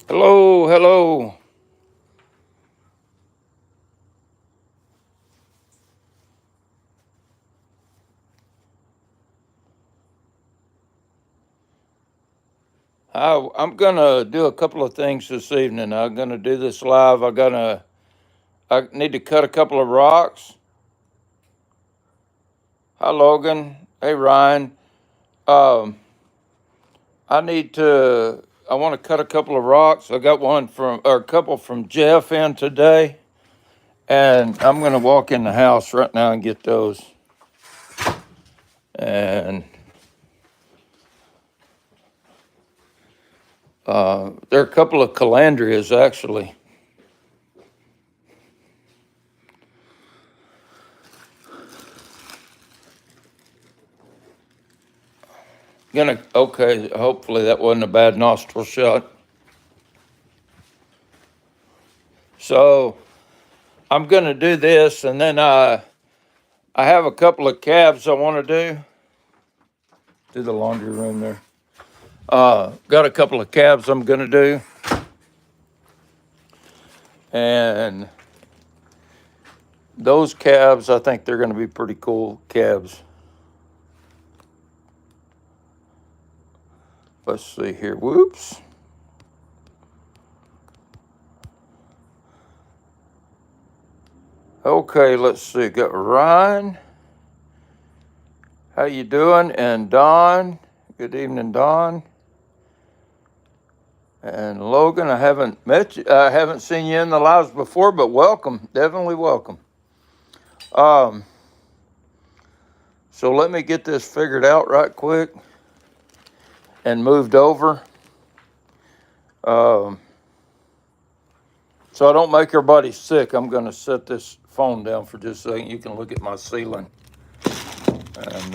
Hello, hello. I'm gonna do a couple of things this evening. I'm gonna do this live. I need to cut a couple of rocks. Hi, Logan. Hey, Ryan. Um, I want to cut a couple of rocks. I got a couple from Jeff in today, and I'm gonna walk in the house right now and get those. And there are a couple of calandrias actually. Okay, hopefully that wasn't a bad nostril shot. So I'm gonna do this, and then I have a couple of cabs I want to do the laundry room there. Got a couple of cabs I'm gonna do, and those cabs I think they're gonna be pretty cool cabs. Let's see here. Whoops. Okay, let's see. Got Ryan. How you doing? And Don. Good evening, Don. And Logan, I haven't met you. I haven't seen you in the lives before, but welcome. Definitely welcome. So let me get this figured out right quick and moved over. So I don't make everybody sick, I'm going to set this phone down for just a second. You can look at my ceiling. And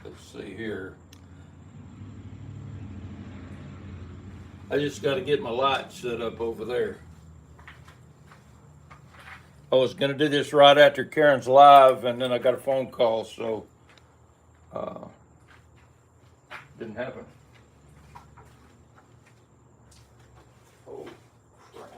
let's see here. I just got to get my light set up over there. I was going to do this right after Karen's live, and then I got a phone call, so didn't happen. Oh, crap.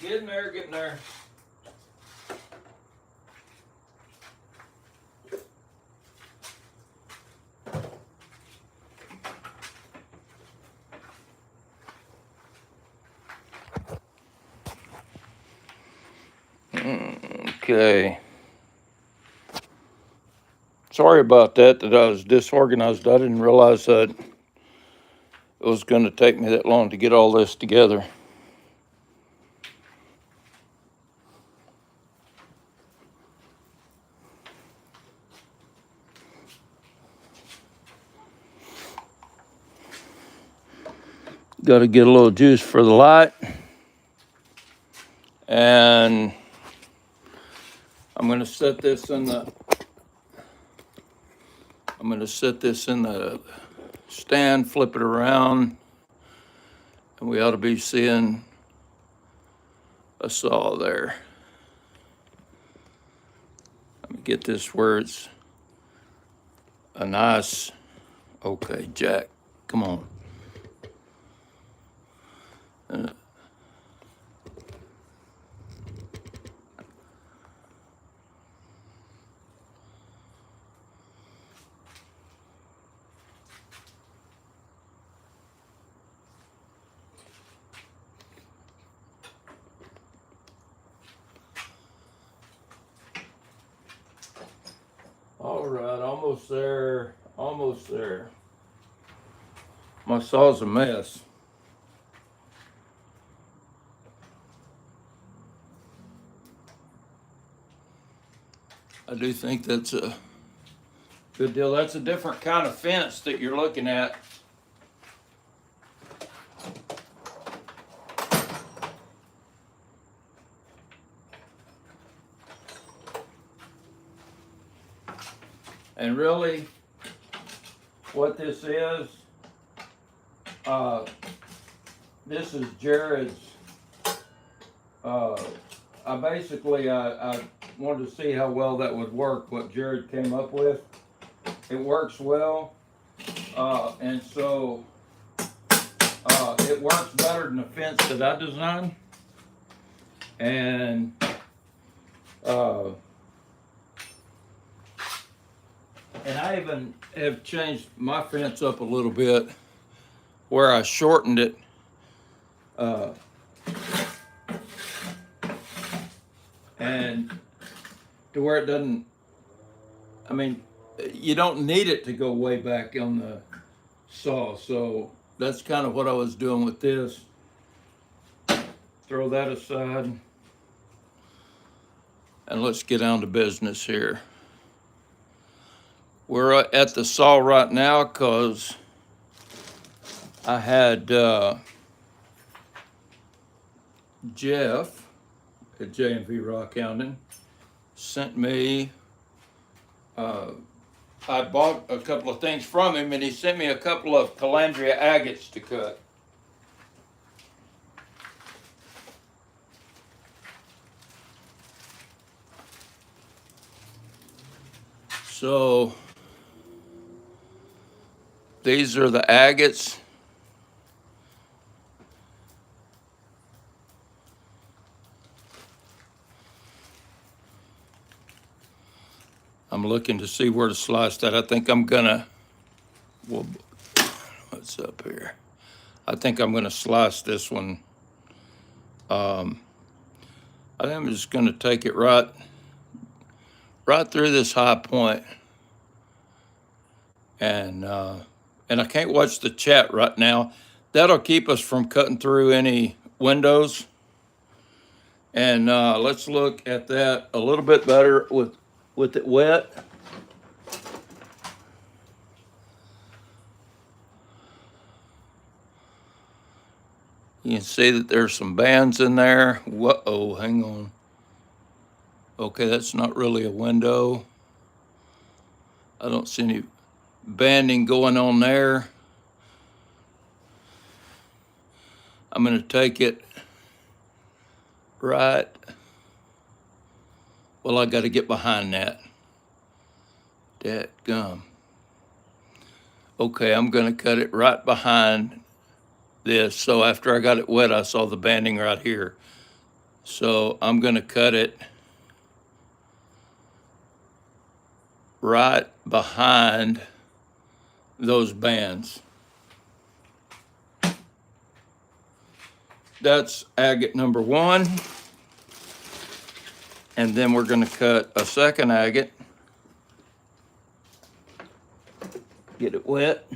Getting there, getting there. Okay. Sorry about that I was disorganized. I didn't realize that it was going to take me that long to get all this together. Got to get a little juice for the light. And I'm going to set this in the stand, flip it around, and we ought to be seeing a saw there. Let me get this where it's a nice, okay, Jack, come on. All right, almost there, almost there. My saw's a mess. I do think that's a good deal. That's a different kind of fence that you're looking at. And really, what this is Jared's. I wanted to see how well that would work, what Jared came up with. It works well, and so it works better than the fence that I designed. And I even have changed my fence up a little bit where I shortened it. And to where it doesn't, I mean, you don't need it to go way back on the saw. So that's kind of what I was doing with this. Throw that aside. And let's get down to business here. We're at the saw right now because I had Jeff at J&V Rock Hounding sent me, I bought a couple of things from him, and he sent me a couple of calandria agates to cut. So these are the agates. I'm looking to see where to slice that. I think I'm gonna, well, what's up here? I think I'm gonna slice this one. I think I'm just gonna take it right through this high point. And I can't watch the chat right now. That'll keep us from cutting through any windows. And let's look at that a little bit better with it wet. You can see that there's some bands in there. Whoa, hang on. Okay, that's not really a window. I don't see any banding going on there. I'm gonna take it right. Well, I gotta get behind that. Dadgum. Okay, I'm gonna cut it right behind this. So after I got it wet, I saw the banding right here. So I'm gonna cut it right behind those bands. That's agate number one. And then we're gonna cut a second agate. Get it wet.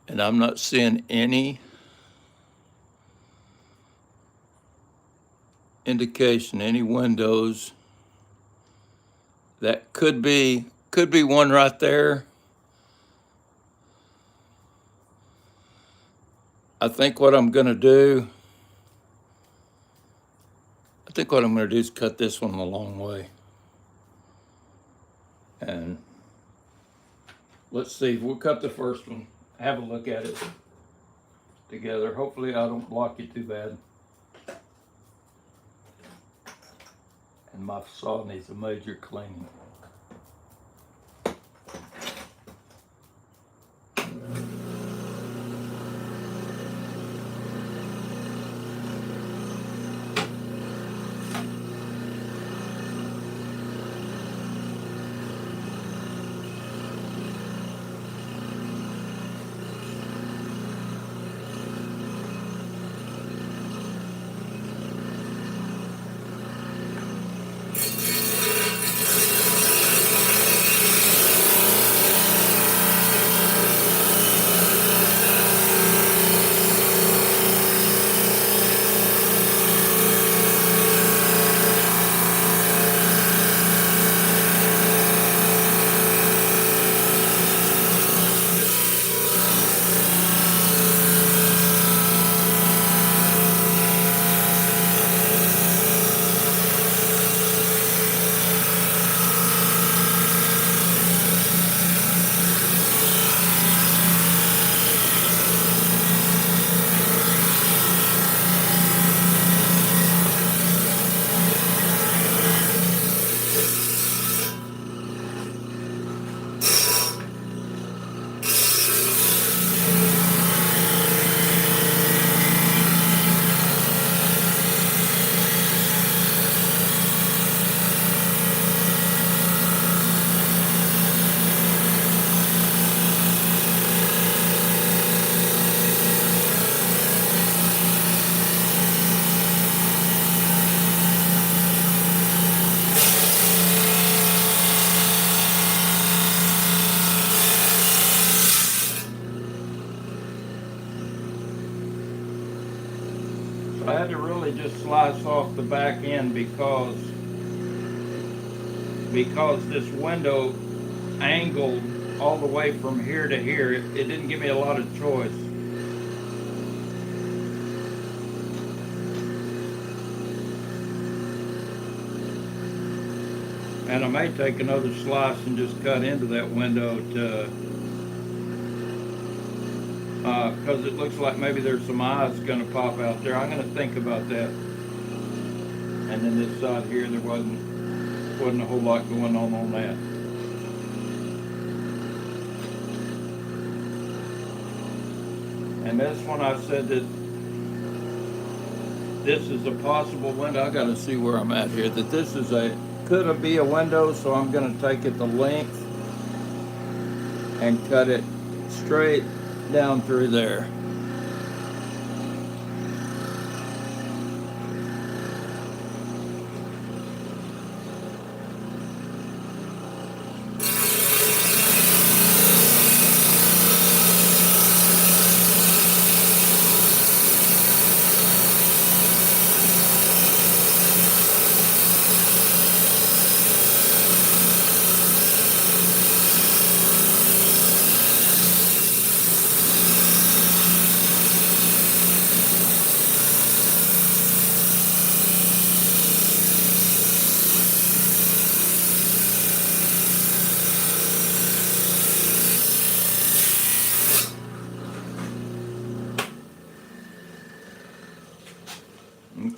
And I'm not seeing any indication, any windows. That could be one right there. I think what I'm gonna do is cut this one the long way. And let's see, we'll cut the first one, have a look at it together. Hopefully I don't block you too bad. And my saw needs a major cleaning. I had to really just slice off the back end because this window angled all the way from here to here. It didn't give me a lot of choice. And I may take another slice and just cut into that window to, because it looks like maybe there's some eyes going to pop out there. I'm going to think about that. And then this side here, there wasn't a whole lot going on that. And this one, I said that this is a possible window. I got to see where I'm at here. That this is could be a window, so I'm going to take it the length and cut it straight down through there.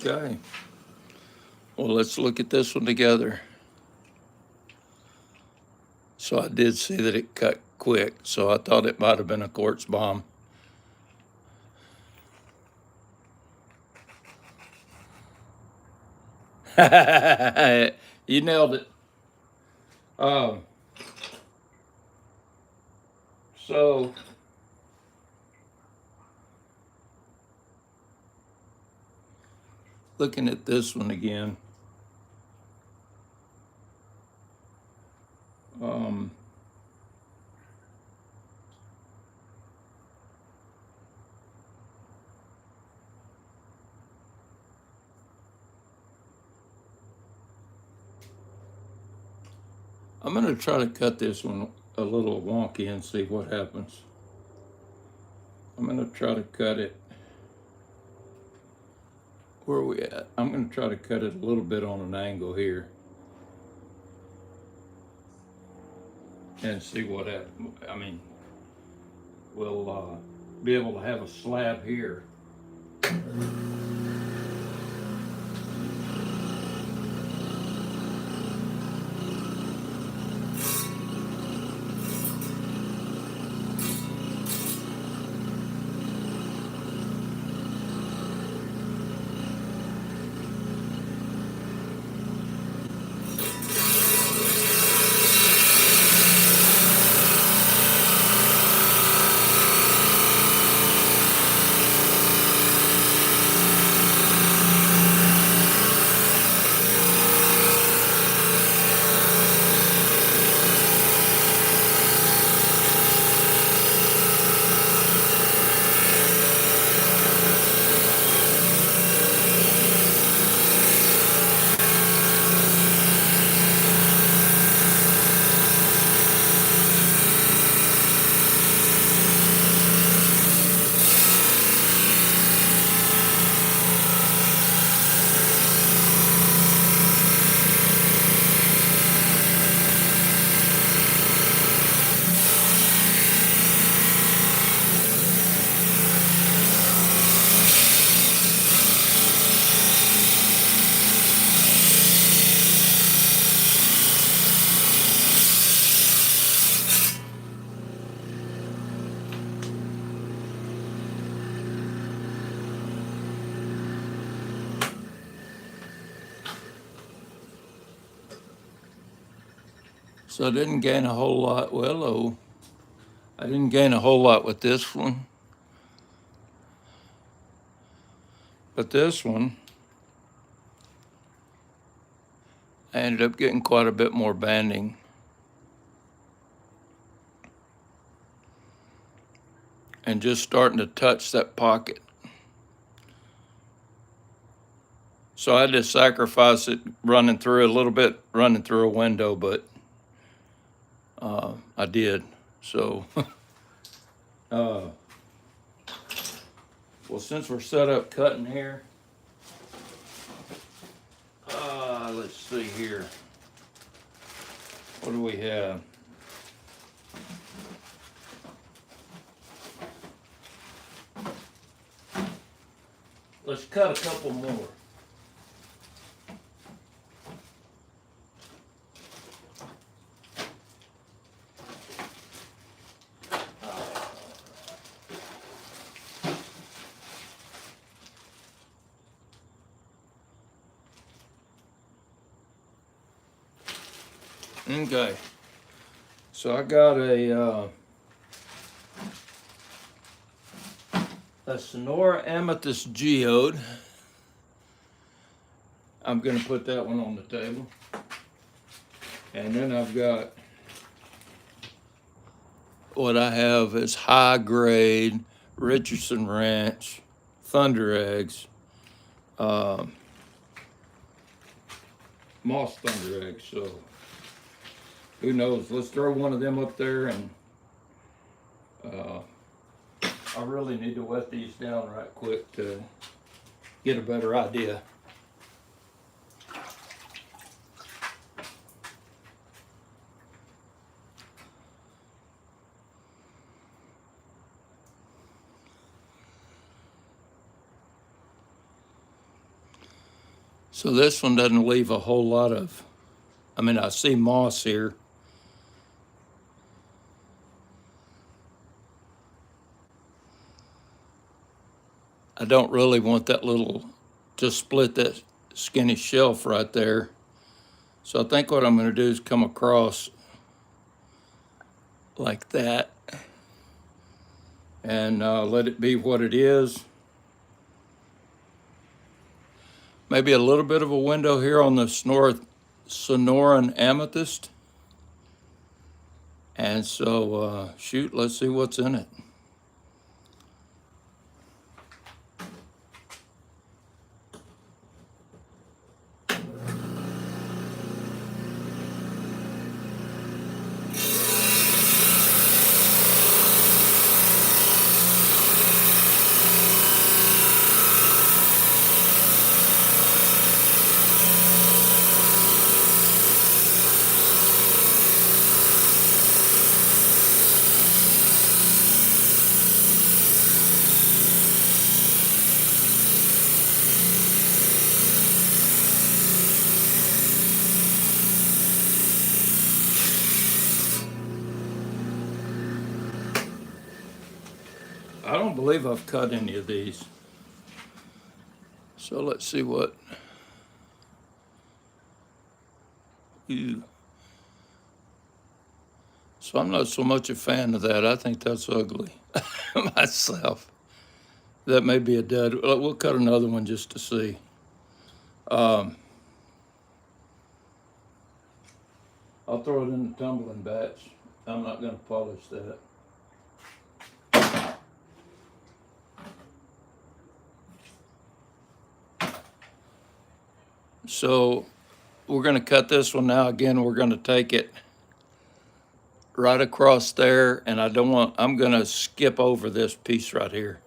Okay. Well, let's look at this one together. So I did see that it cut quick, so I thought it might have been a quartz bomb. You nailed it. So looking at this one again. I'm going to try to cut this one a little wonky and see what happens. I'm going to try to cut it. Where are we at? I'm going to try to cut it a little bit on an angle here and see what happens. I mean, we'll be able to have a slab here. So I didn't gain a whole lot. Well, I didn't gain a whole lot with this one. But this one, I ended up getting quite a bit more banding. And just starting to touch that pocket. So I had to sacrifice it running through a window, but I did. So, well, since we're set up cutting here, let's see here. What do we have? Let's cut a couple more. Okay, so I got a Sonora Amethyst Geode. I'm going to put that one on the table. And then I've got what I have is high grade Richardson Ranch Thunder Eggs, moss Thunder Eggs. So who knows? Let's throw one of them up there, and I really need to wet these down right quick to get a better idea. So this one doesn't leave a whole lot of, I mean, I see moss here. I don't really want that little, just split that skinny shelf right there. So I think what I'm going to do is come across like that and let it be what it is. Maybe a little bit of a window here on the Sonoran Amethyst. And so, shoot, let's see what's in it. I don't believe I've cut any of these. So let's see what. Ew. So I'm not so much a fan of that. I think that's ugly myself. That may be a dead. We'll cut another one just to see. I'll throw it in the tumbling batch. I'm not going to polish that. So we're going to cut this one now. Again, we're going to take it right across there, and I'm going to skip over this piece right here.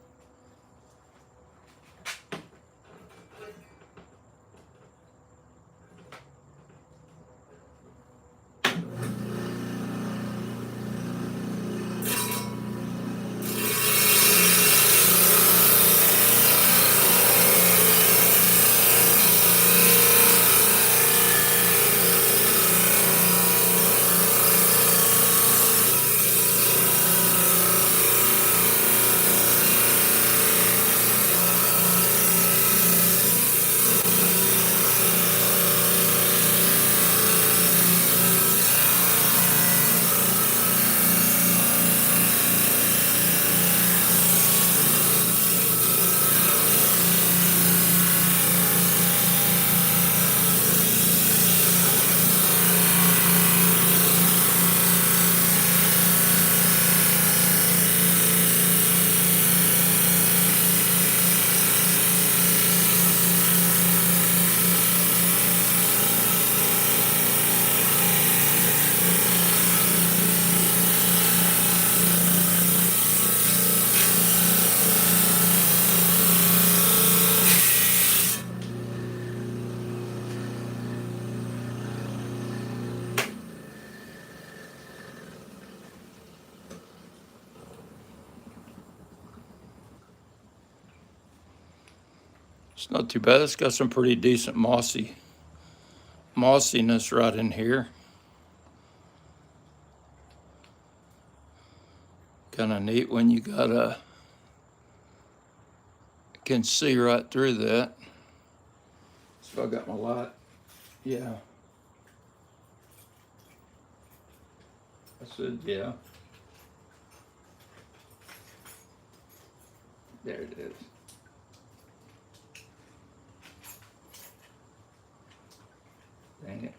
It's not too bad. It's got some pretty decent mossiness right in here. Kind of neat when you can see right through that. So I got my light. Yeah. I said, yeah. There it is. Dang it.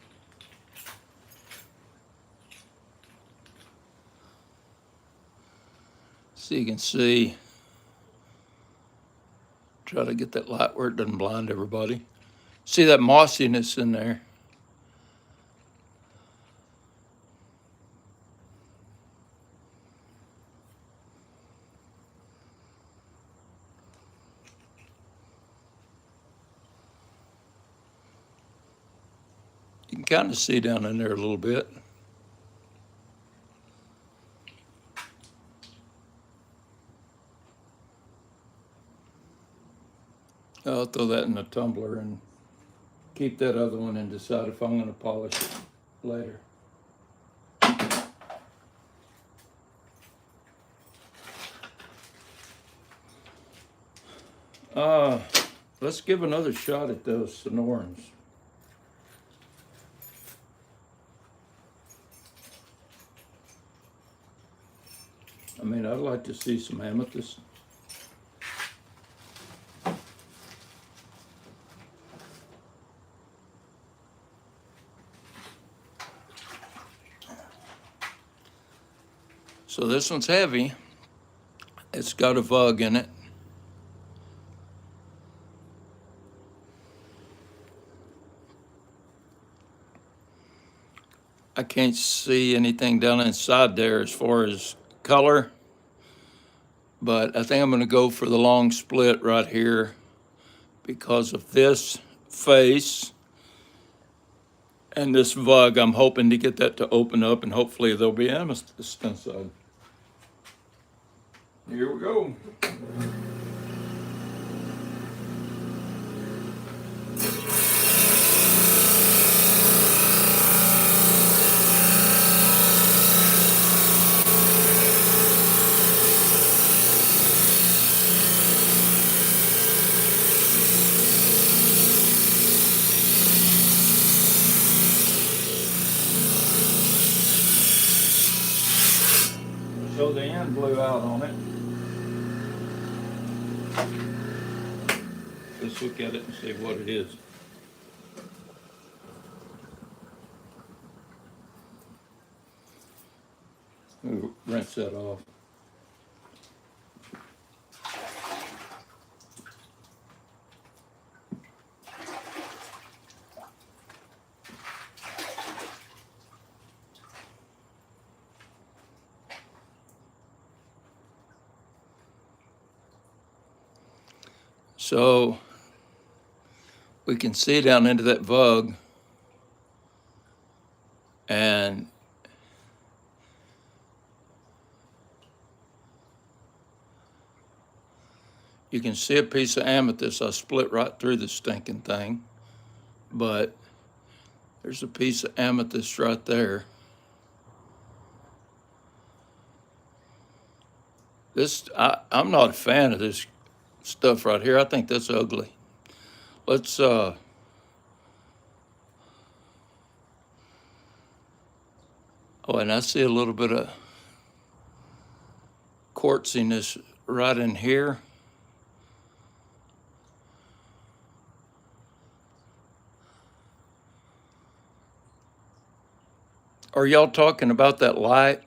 So you can see, try to get that light where it doesn't blind everybody. See that mossiness in there? You can kind of see down in there a little bit. I'll throw that in a tumbler and keep that other one and decide if I'm going to polish it later. Let's give another shot at those Sonorans. I mean, I'd like to see some amethyst. So this one's heavy. It's got a vug in it. I can't see anything down inside there as far as color, but I think I'm going to go for the long split right here because of this face and this vug. I'm hoping to get that to open up, and hopefully there'll be amethyst inside. Here we go. So the end blew out on it. Let's look at it and see what it is. We'll rinse that off. So we can see down into that vug, and you can see a piece of amethyst. I split right through the stinking thing, but there's a piece of amethyst right there. I'm not a fan of this stuff right here. I think that's ugly. Let's oh, and I see a little bit of quartziness right in here. Are y'all talking about that light?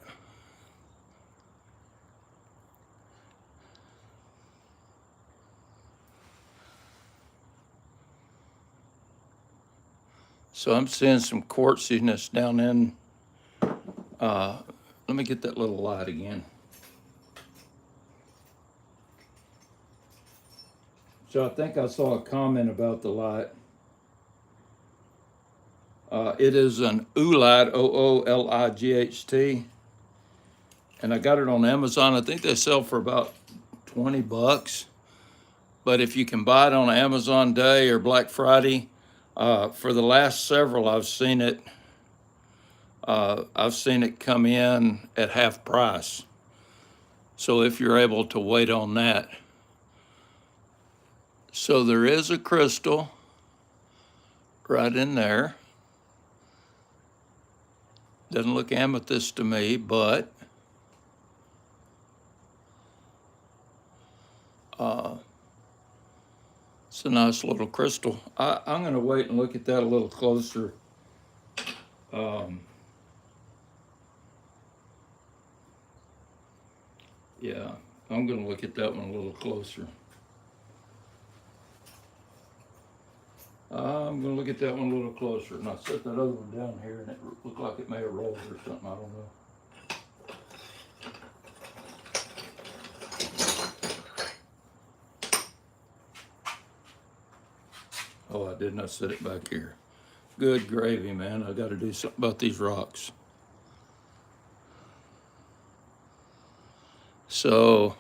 So I'm seeing some quartziness down in, let me get that little light again. So I think I saw a comment about the light. It is an Oolight, OOLIGHT. And I got it on Amazon. I think they sell for about $20. but if you can buy it on Amazon Day or Black Friday, for the last several, I've seen it come in at half price. So if you're able to wait on that. So there is a crystal right in there. Doesn't look amethyst to me, but it's a nice little crystal. I'm going to wait and look at that a little closer. Yeah, I'm going to look at that one a little closer. I'm going to look at that one a little closer. And I set that other one down here, and it looked like it may have rolled or something. I don't know. Oh, I did not set it back here. Good gravy, man. I got to do something about these rocks. So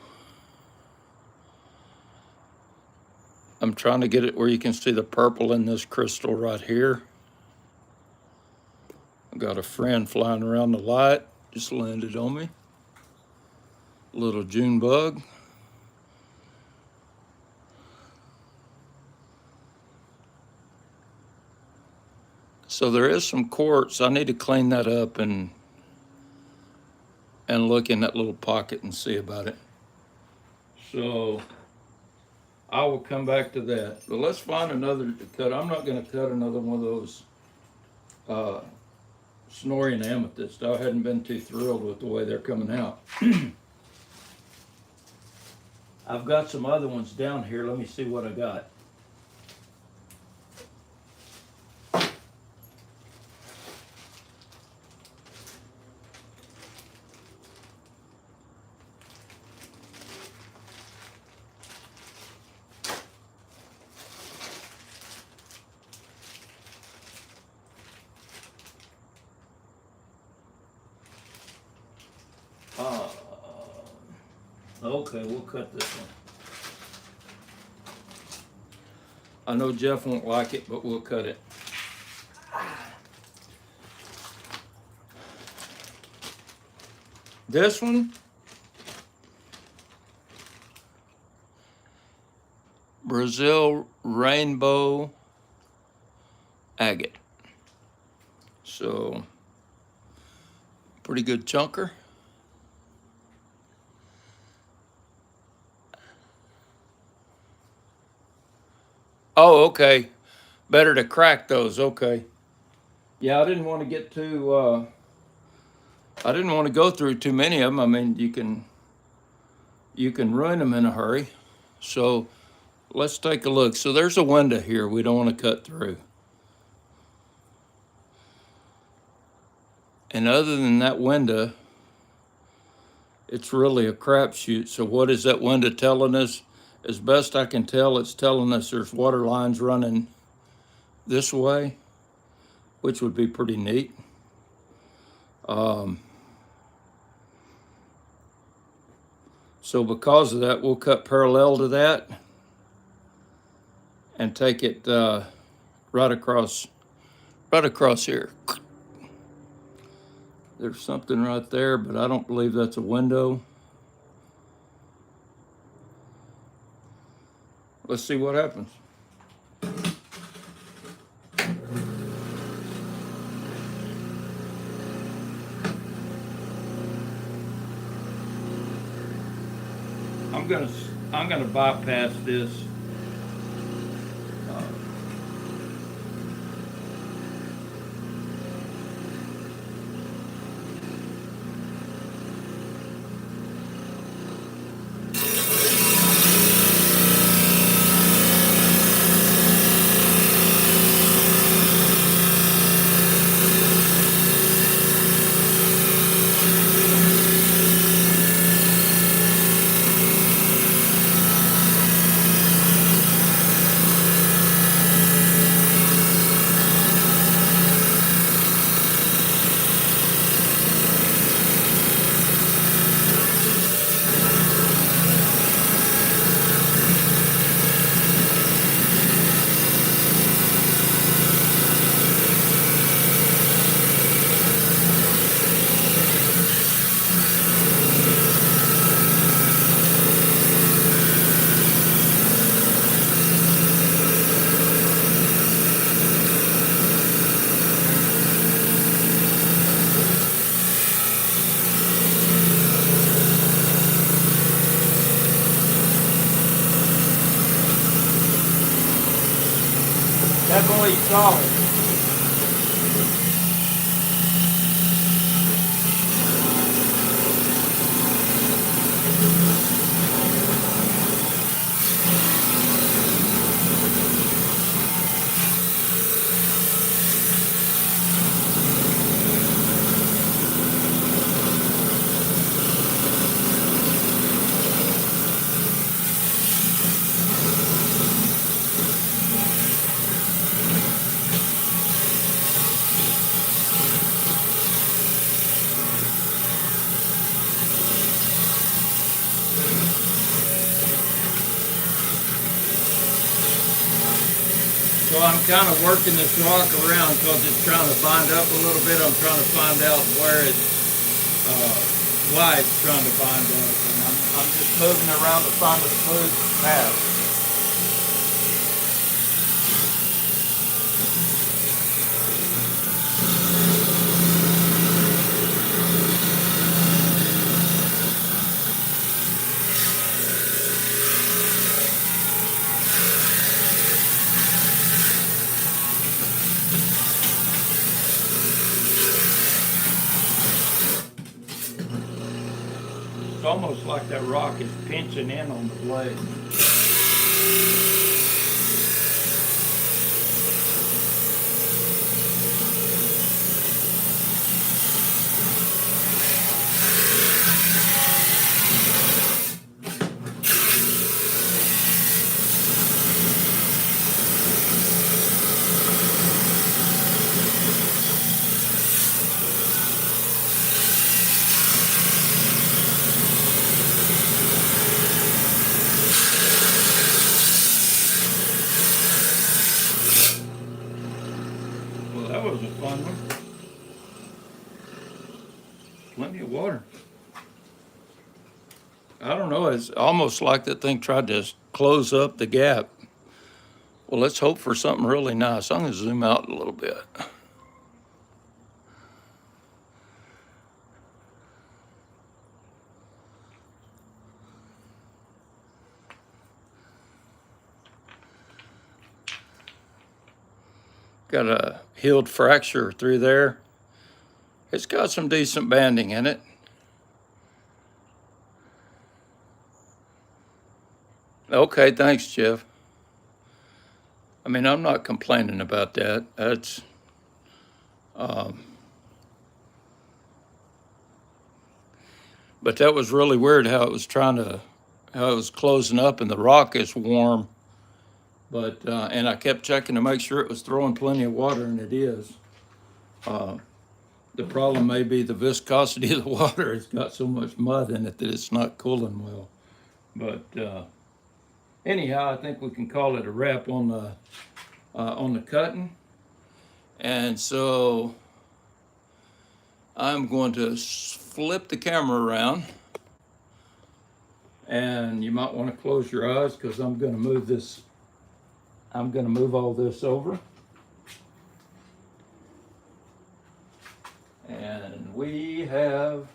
I'm trying to get it where you can see the purple in this crystal right here. I got a friend flying around the light, just landed on me. Little June bug. So there is some quartz. I need to clean that up and look in that little pocket and see about it. So I will come back to that. But let's find another to cut. I'm not going to cut another one of those snoring amethyst. I hadn't been too thrilled with the way they're coming out. I've got some other ones down here. Let me see what I got. Okay, we'll cut this one. I know Jeff won't like it, but we'll cut it. This one, Brazil Rainbow Agate. So, pretty good chunker. Oh, okay. Better to crack those. Okay. Yeah, I didn't want to get too. I didn't want to go through too many of them. I mean, you can ruin them in a hurry. So let's take a look. So there's a window here we don't want to cut through. And other than that window, it's really a crapshoot. So what is that window telling us? As best I can tell, it's telling us there's water lines running this way, which would be pretty neat. So because of that, we'll cut parallel to that and take it right across here. There's something right there, but I don't believe that's a window. Let's see what happens. I'm gonna bypass this. pretty solid. So I'm kind of working this rock around because it's trying to bind up a little bit. I'm trying to find out why it's trying to bind up. And I'm just moving around to find a smooth path. It's almost like that rock is pinching in on the blade. That was a fun one. Plenty of water. I don't know, it's almost like that thing tried to close up the gap. Well, let's hope for something really nice. I'm gonna zoom out a little bit. Got a healed fracture through there. It's got some decent banding in it. Okay, thanks, Jeff. I mean, I'm not complaining about that. That's, but that was really weird how it was how it was closing up and the rock is warm. But, and I kept checking to make sure it was throwing plenty of water, and it is. The problem may be the viscosity of the water. It's got so much mud in it that it's not cooling well. But anyhow, I think we can call it a wrap on the cutting. And so I'm going to flip the camera around, and you might want to close your eyes because I'm going to move this. I'm going to move all this over. And we have,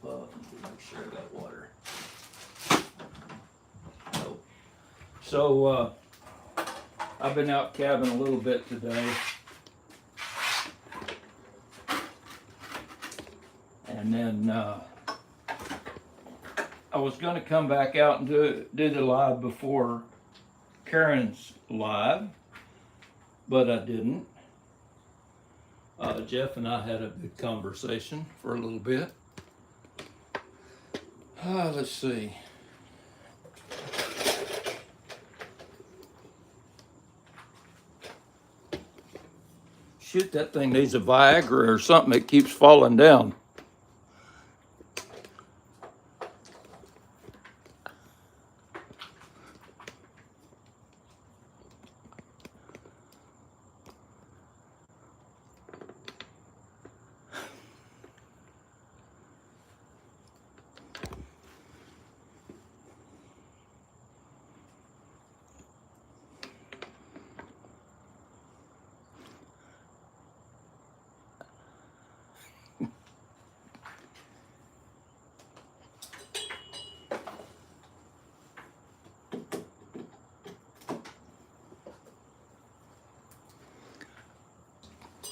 let me make sure I got water. Oh. So I've been out cabbing a little bit today. And then I was going to come back out and do the live before Karen's live, but I didn't. Jeff and I had a good conversation for a little bit. Let's see. Shoot, that thing needs a Viagra or something. It keeps falling down.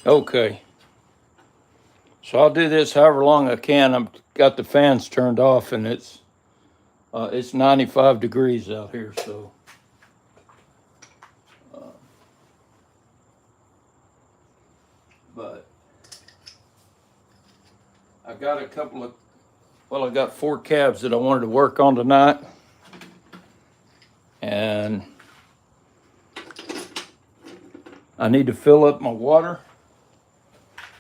Okay. So I'll do this however long I can. I've got the fans turned off, and it's 95 degrees out here, so. But I got a couple of, well, I got 4 calves that I wanted to work on tonight. And I need to fill up my water.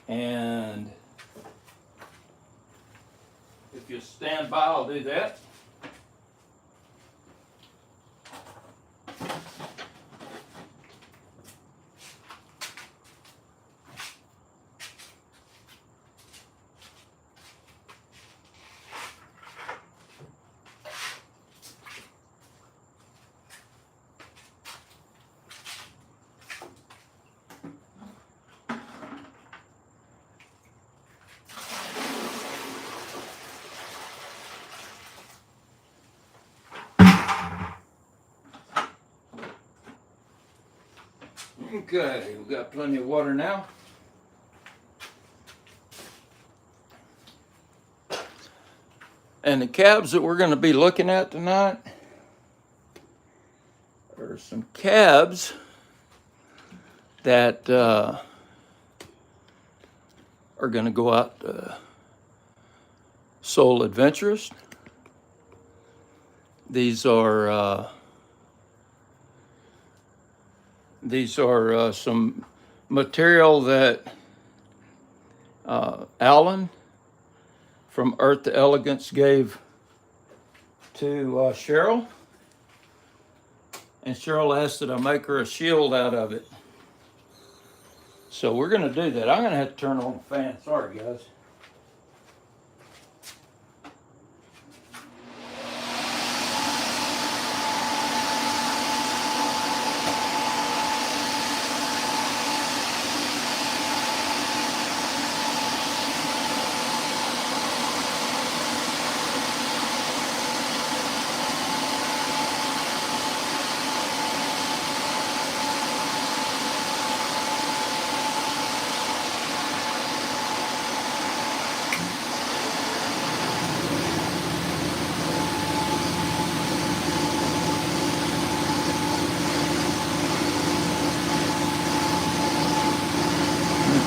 And if you stand by, I'll do that. Okay, we got plenty of water now. And the calves that we're going to be looking at tonight are some calves that are going to go out sole adventurous. These are some material that Alan from Earth to Elegance gave to Cheryl. And Cheryl asked that I make her a shield out of it. So we're going to do that. I'm going to have to turn on the fan. Sorry, guys.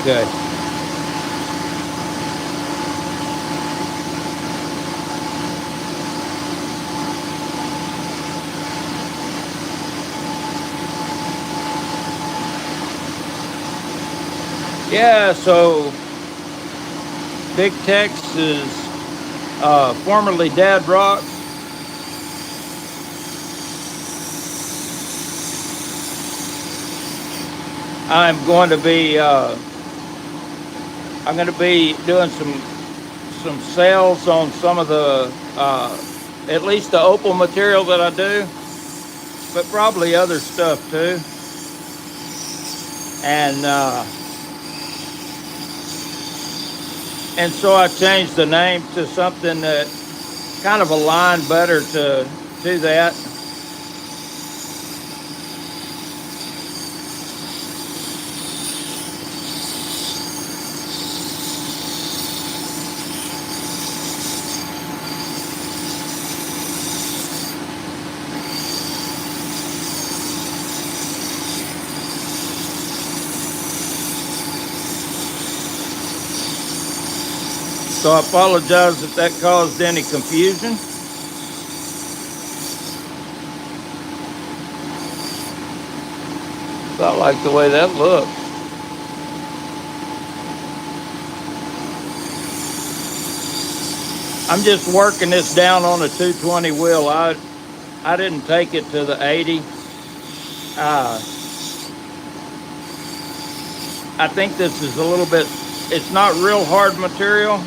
Okay. Yeah, so Big Tex is formerly Dad Rock. I'm going to be doing some sales on some of the at least the opal material that I do, but probably other stuff too. And so I changed the name to something that kind of aligned better to do that. So I apologize if that caused any confusion. I like the way that looks. I'm just working this down on a 220 wheel. I didn't take it to the 80. I think this is a little bit, it's not real hard material,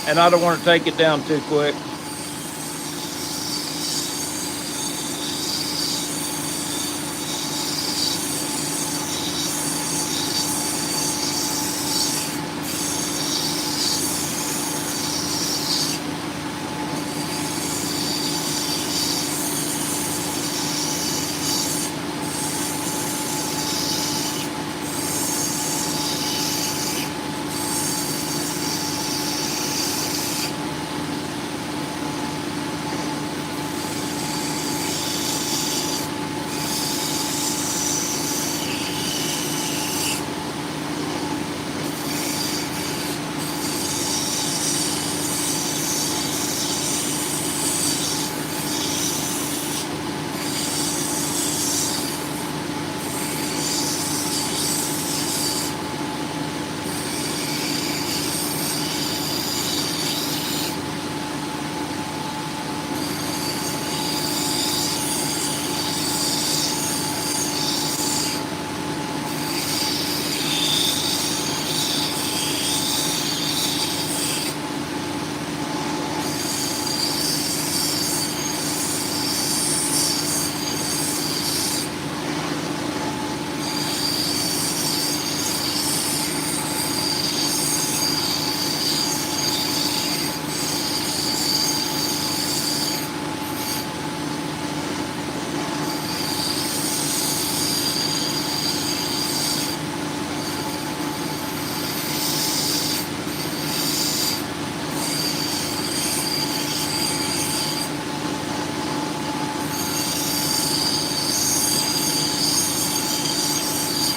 and I don't want to take it down too quick.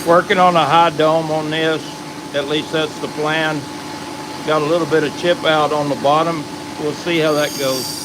Working on a high dome on this. At least that's the plan. Got a little bit of chip out on the bottom. We'll see how that goes.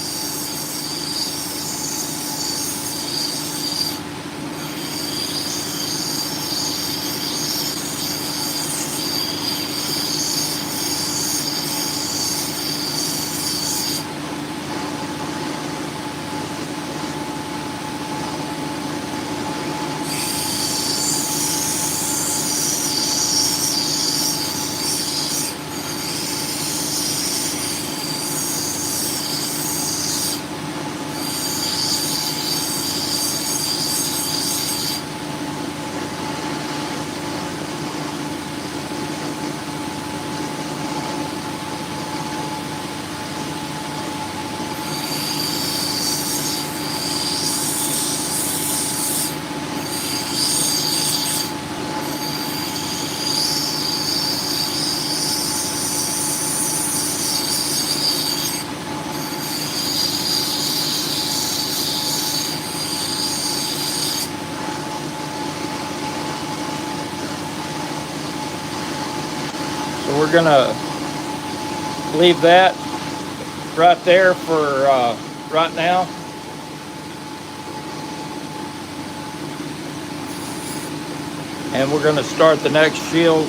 So we're gonna leave that right there for right now. And we're gonna start the next shield.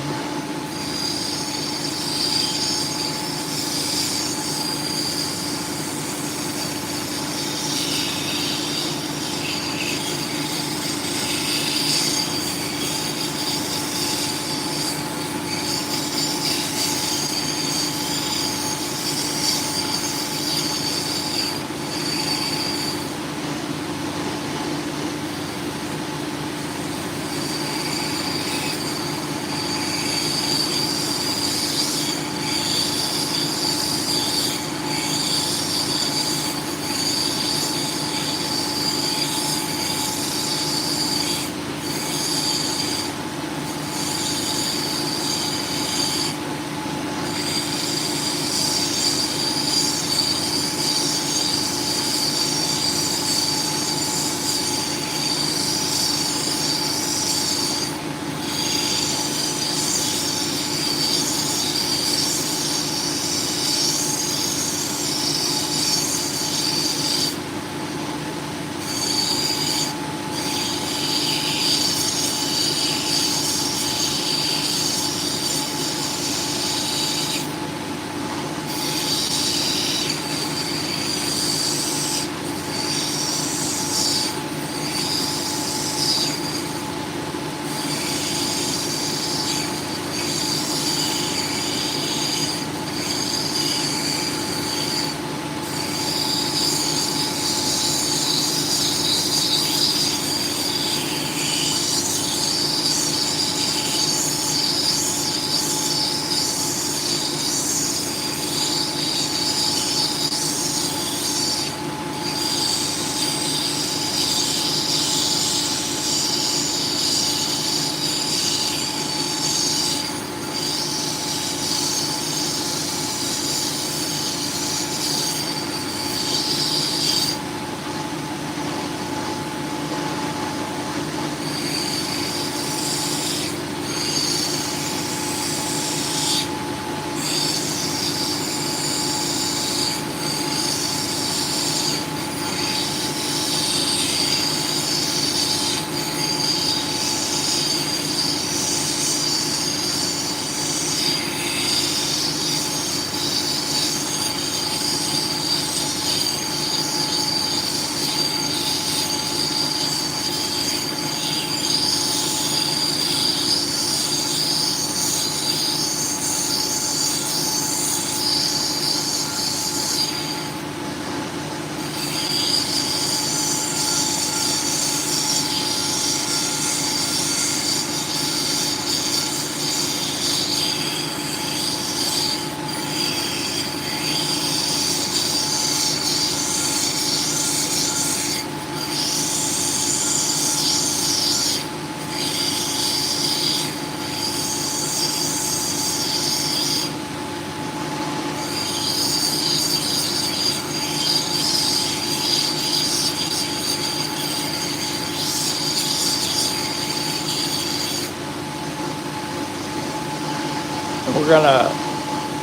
We're gonna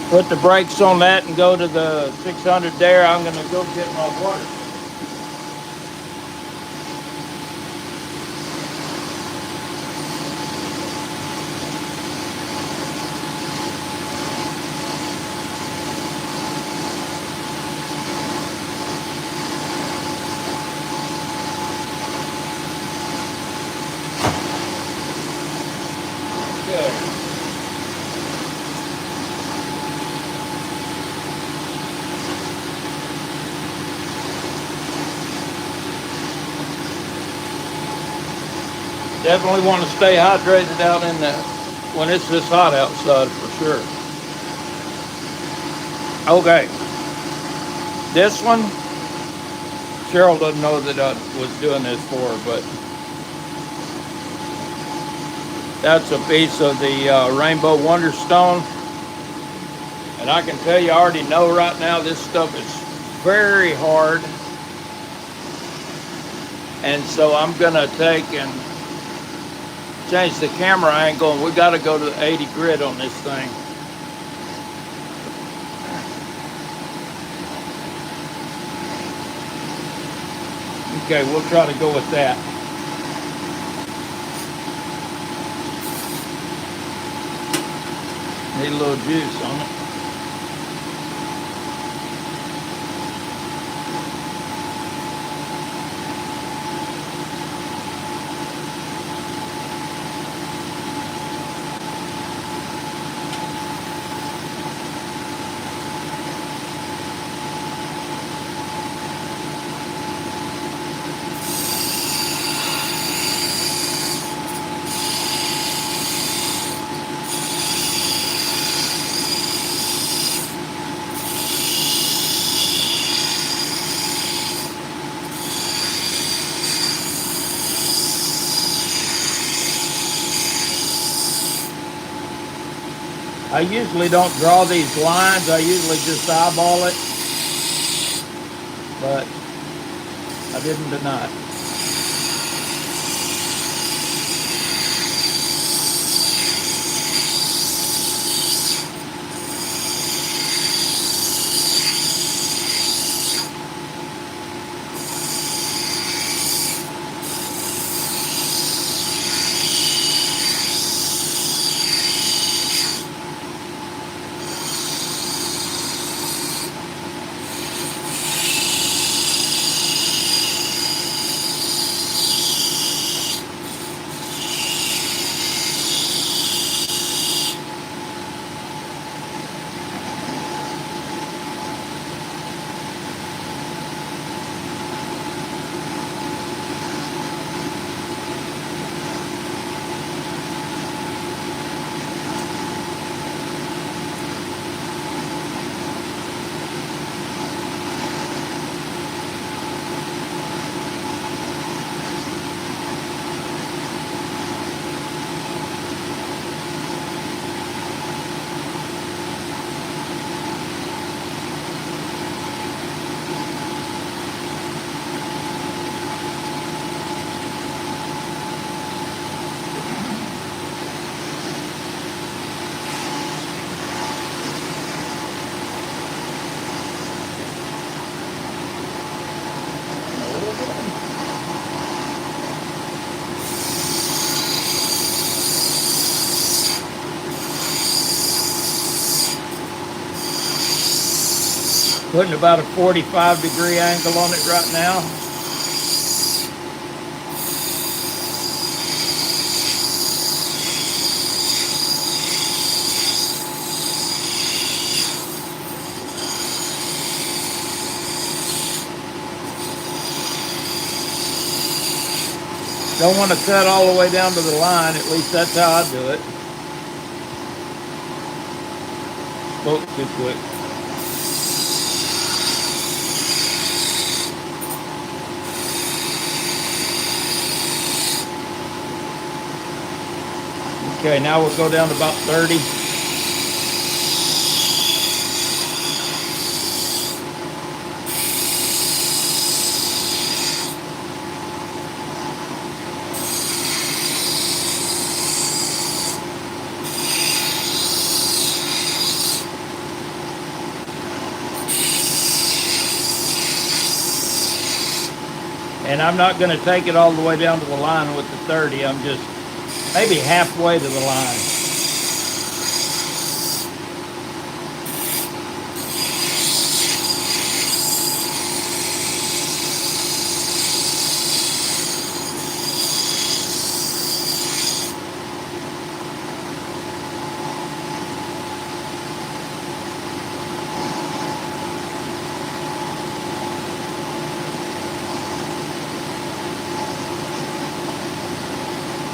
put the brakes on that and go to the 600 there. I'm gonna go get my water. Okay. Definitely want to stay hydrated out in the when it's this hot outside for sure. Okay, this one, Cheryl doesn't know that I was doing this for her, but that's a piece of the Rainbow Wonderstone. And I can tell you, I already know right now this stuff is very hard. And so I'm gonna take and change the camera angle, and we gotta go to the 80 grit on this thing. Okay, we'll try to go with that. Need a little juice on it. I usually don't draw these lines. I usually just eyeball it, but I didn't tonight. Putting about a 45-degree angle on it right now. Don't want to cut all the way down to the line. At least that's how I do it. Spoke too quick. Okay, now we'll go down to about 30. And I'm not going to take it all the way down to the line with the 30. I'm just maybe halfway to the line.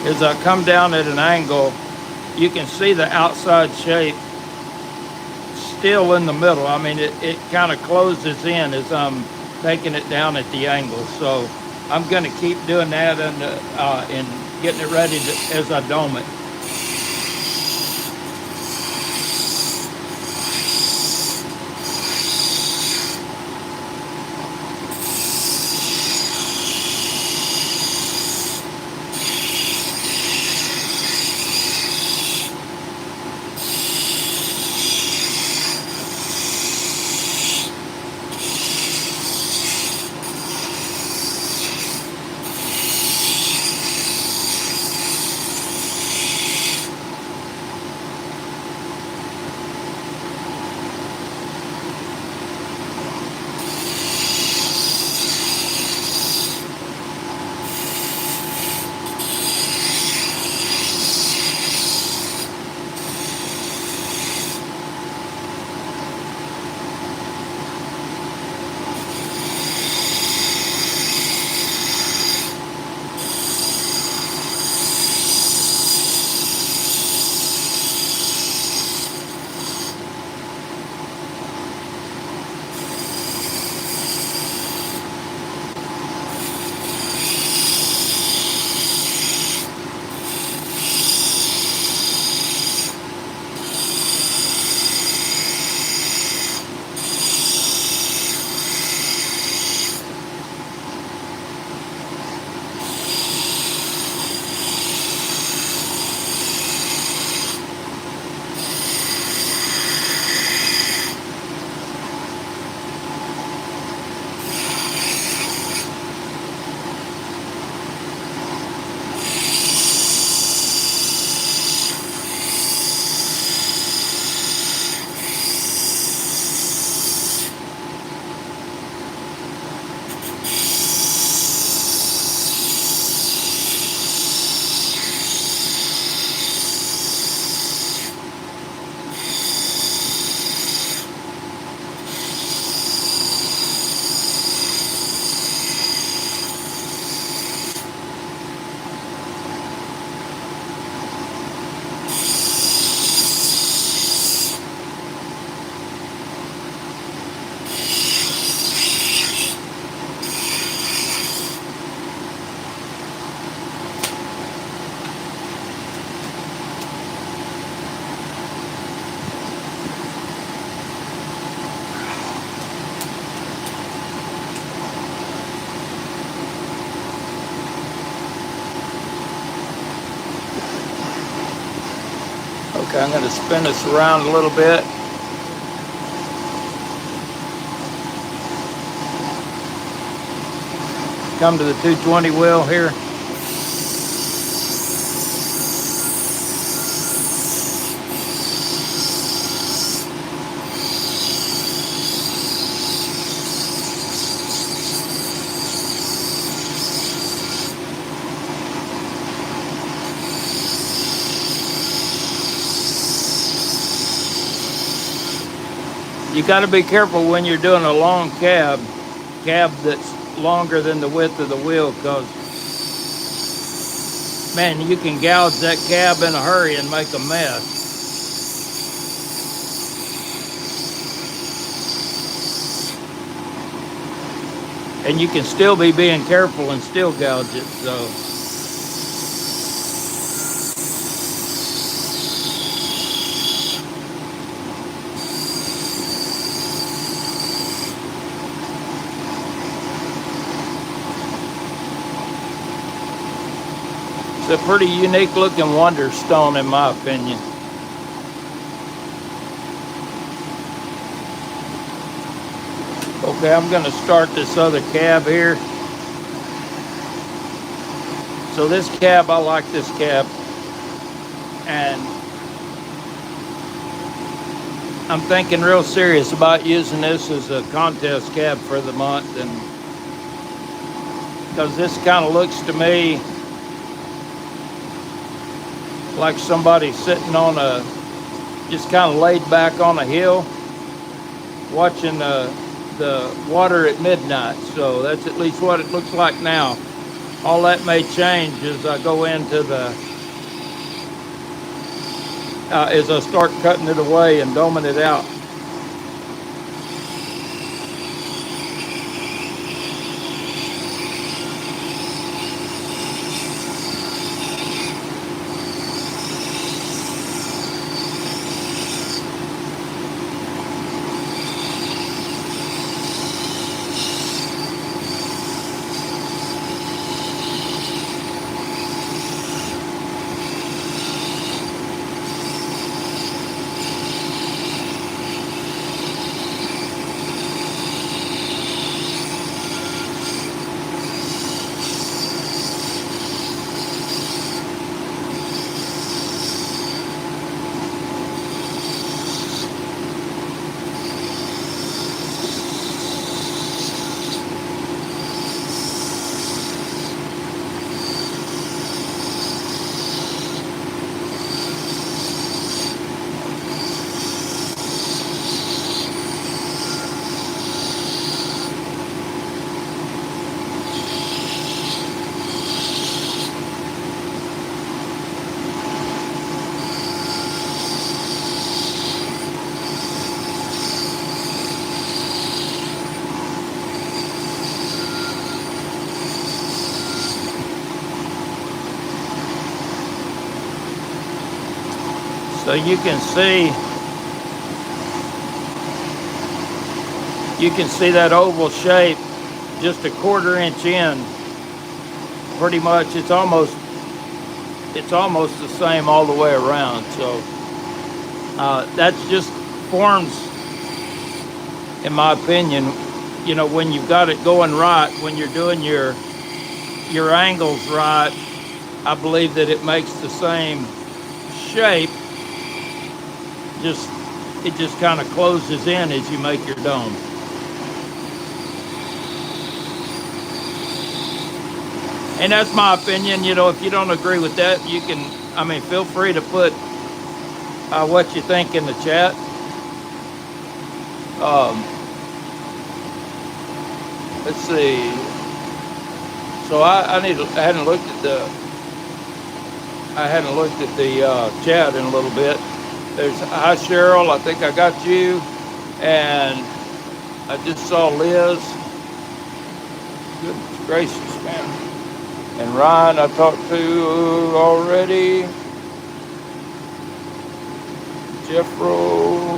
As I come down at an angle, you can see the outside shape still in the middle. I mean, it kind of closes in as I'm taking it down at the angle. So I'm going to keep doing that and getting it ready as I dome it. Okay, I'm going to spin this around a little bit. Come to the 220 wheel here. You got to be careful when you're doing a long cab that's longer than the width of the wheel, because man, you can gouge that cab in a hurry and make a mess. And you can still be being careful and still gouge it. So it's a pretty unique looking wonder stone in my opinion. Okay, I'm going to start this other cab here. So this cab, I like this cab, and I'm thinking real serious about using this as a contest cab for the month, and because this kind of looks to me like somebody sitting on just kind of laid back on a hill, watching the water at midnight. So that's at least what it looks like now. All that may change as I go into as I start cutting it away and doming it out. So you can see that oval shape just a 1/4 inch in. Pretty much it's almost the same all the way around. So that's just forms, in my opinion. You know, when you've got it going right, when you're doing your angles right, I believe that it makes the same shape. It just kind of closes in as you make your dome. And that's my opinion. You know, if you don't agree with that, you can, feel free to put what you think in the chat. Let's see. So I hadn't looked at the chat in a little bit. There's, hi Cheryl, I think I got you. And I just saw Liz. Goodness gracious, man. And Ryan, I talked to already. Jeffro.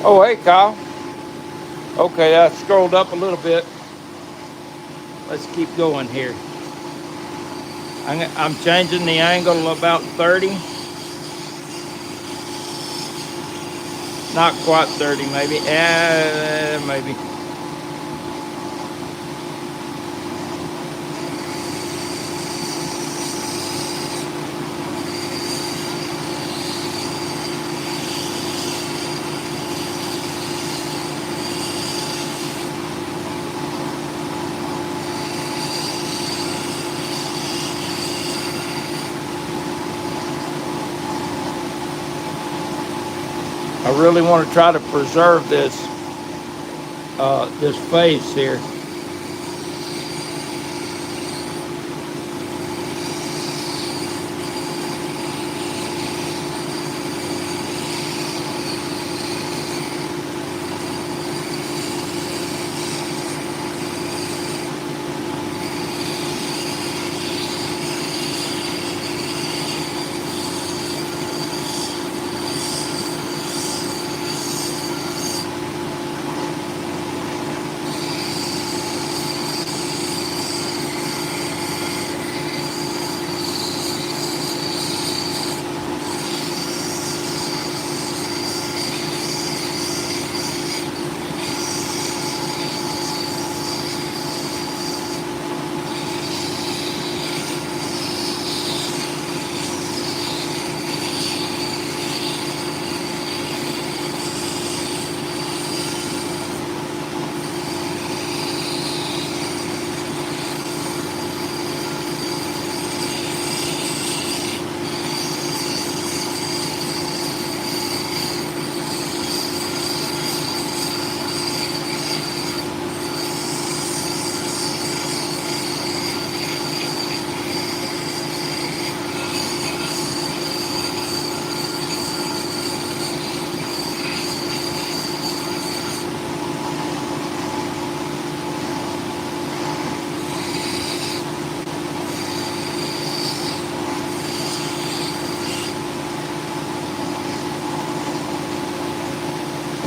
Oh, hey, Kyle. Okay, I scrolled up a little bit. Let's keep going here. I'm changing the angle about 30. Not quite 30, maybe. Maybe. I really want to try to preserve this face here.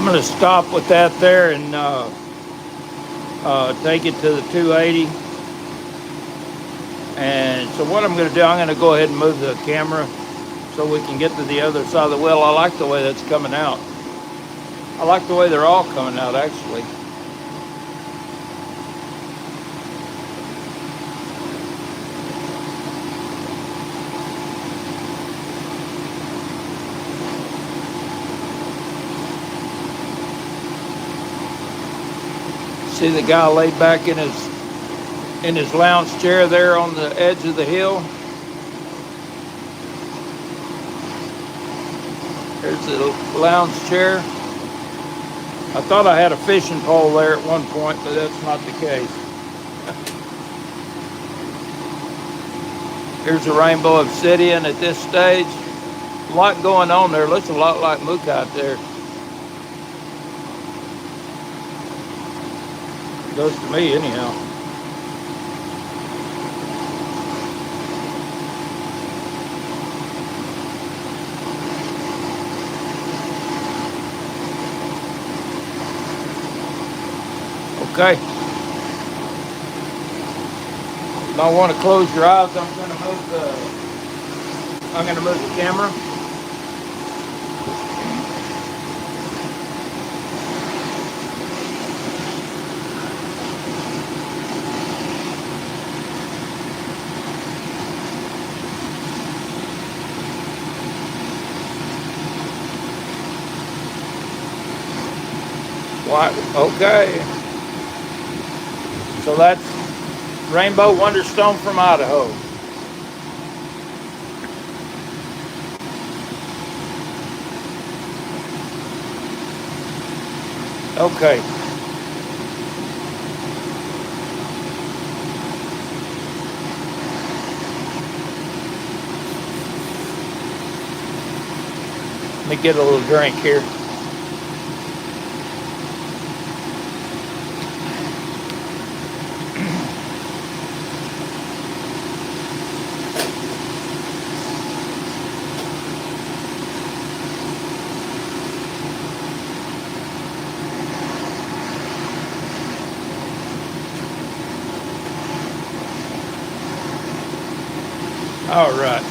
going to stop with that there and take it to the 280. And so what I'm going to do, I'm going to go ahead and move the camera so we can get to the other side of the well. I like the way that's coming out. I like the way they're all coming out, actually. See the guy laid back in his lounge chair there on the edge of the hill. There's the lounge chair. I thought I had a fishing pole there at one point, but that's not the case. Here's the rainbow obsidian at this stage. A lot going on there. Looks a lot like Mukite there. It does to me anyhow. Okay. You might want to close your eyes. I'm going to move the camera. Okay. So that's Rainbow Wonderstone from Idaho. Okay. Let me get a little drink here. All right.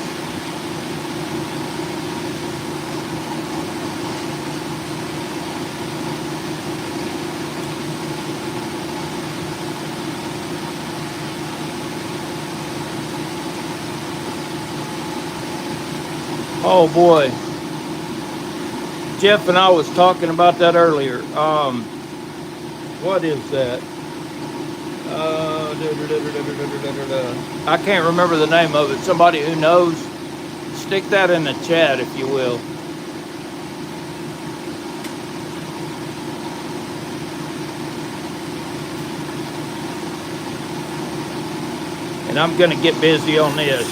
Oh boy. Jeff and I was talking about that earlier. What is that? I can't remember the name of it. Somebody who knows, stick that in the chat if you will. And I'm going to get busy on this.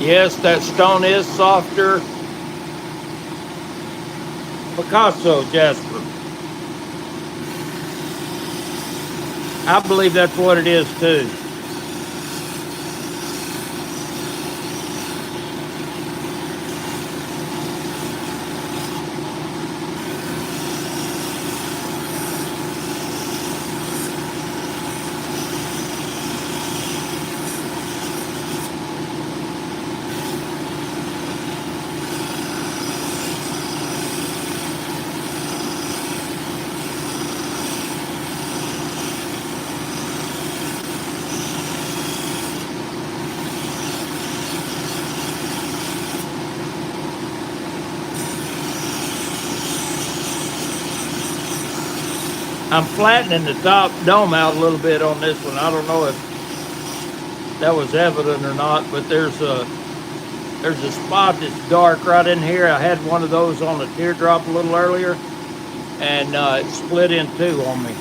Yes, that stone is softer. Picasso, Jasper. I believe that's what it is too. I'm flattening the top dome out a little bit on this one. I don't know if that was evident or not, but there's a spot that's dark right in here. I had one of those on the teardrop a little earlier, and it split in two on me.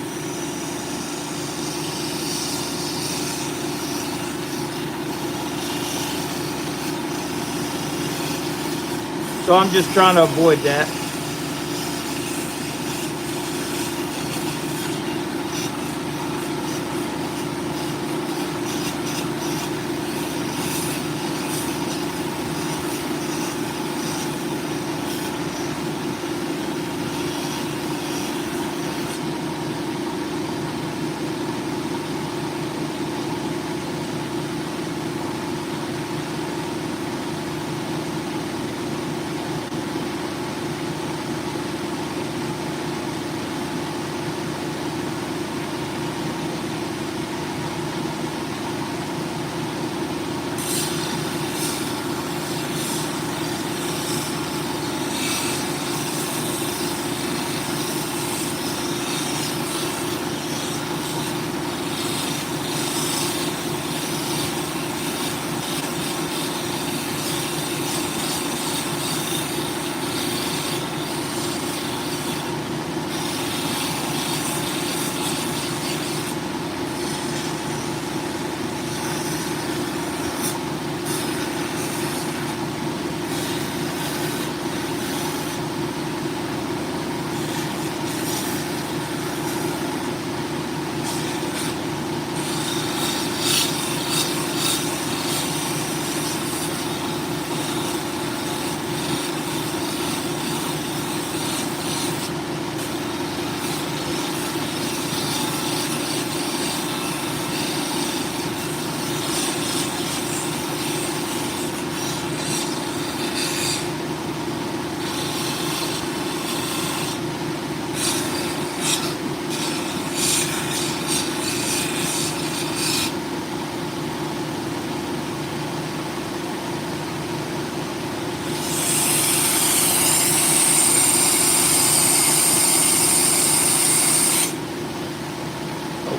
So I'm just trying to avoid that.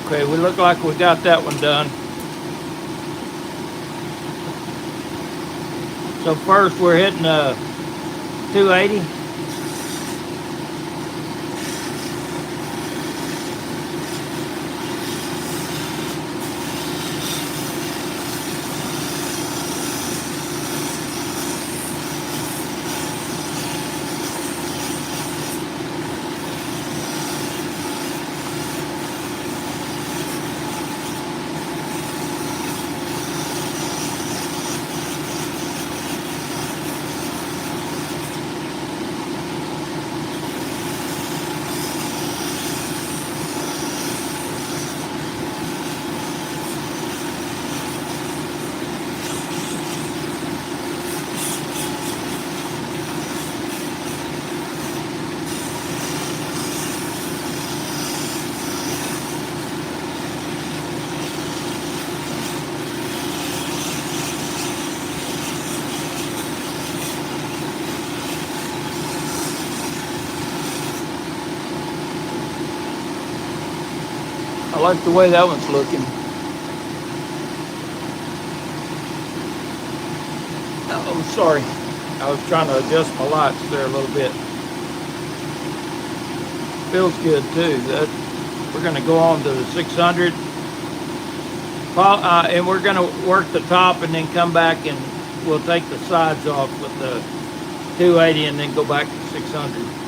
Okay, we look like we got that one done. So first we're hitting 280. I like the way that one's looking. Oh, sorry. I was trying to adjust my lights there a little bit. Feels good too. We're going to go on to the 600. And we're going to work the top and then come back and we'll take the sides off with the 280 and then go back to 600.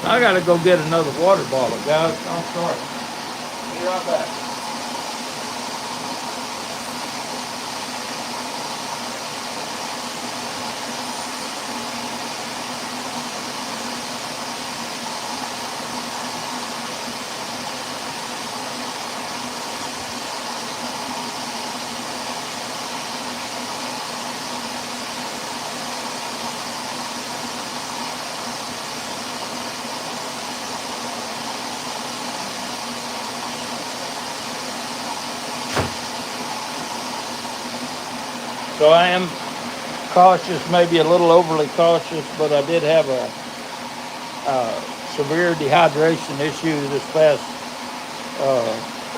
I gotta go get another water bottle, guys. I'm sorry. Be right back. So I am cautious, maybe a little overly cautious, but I did have a severe dehydration issue this past,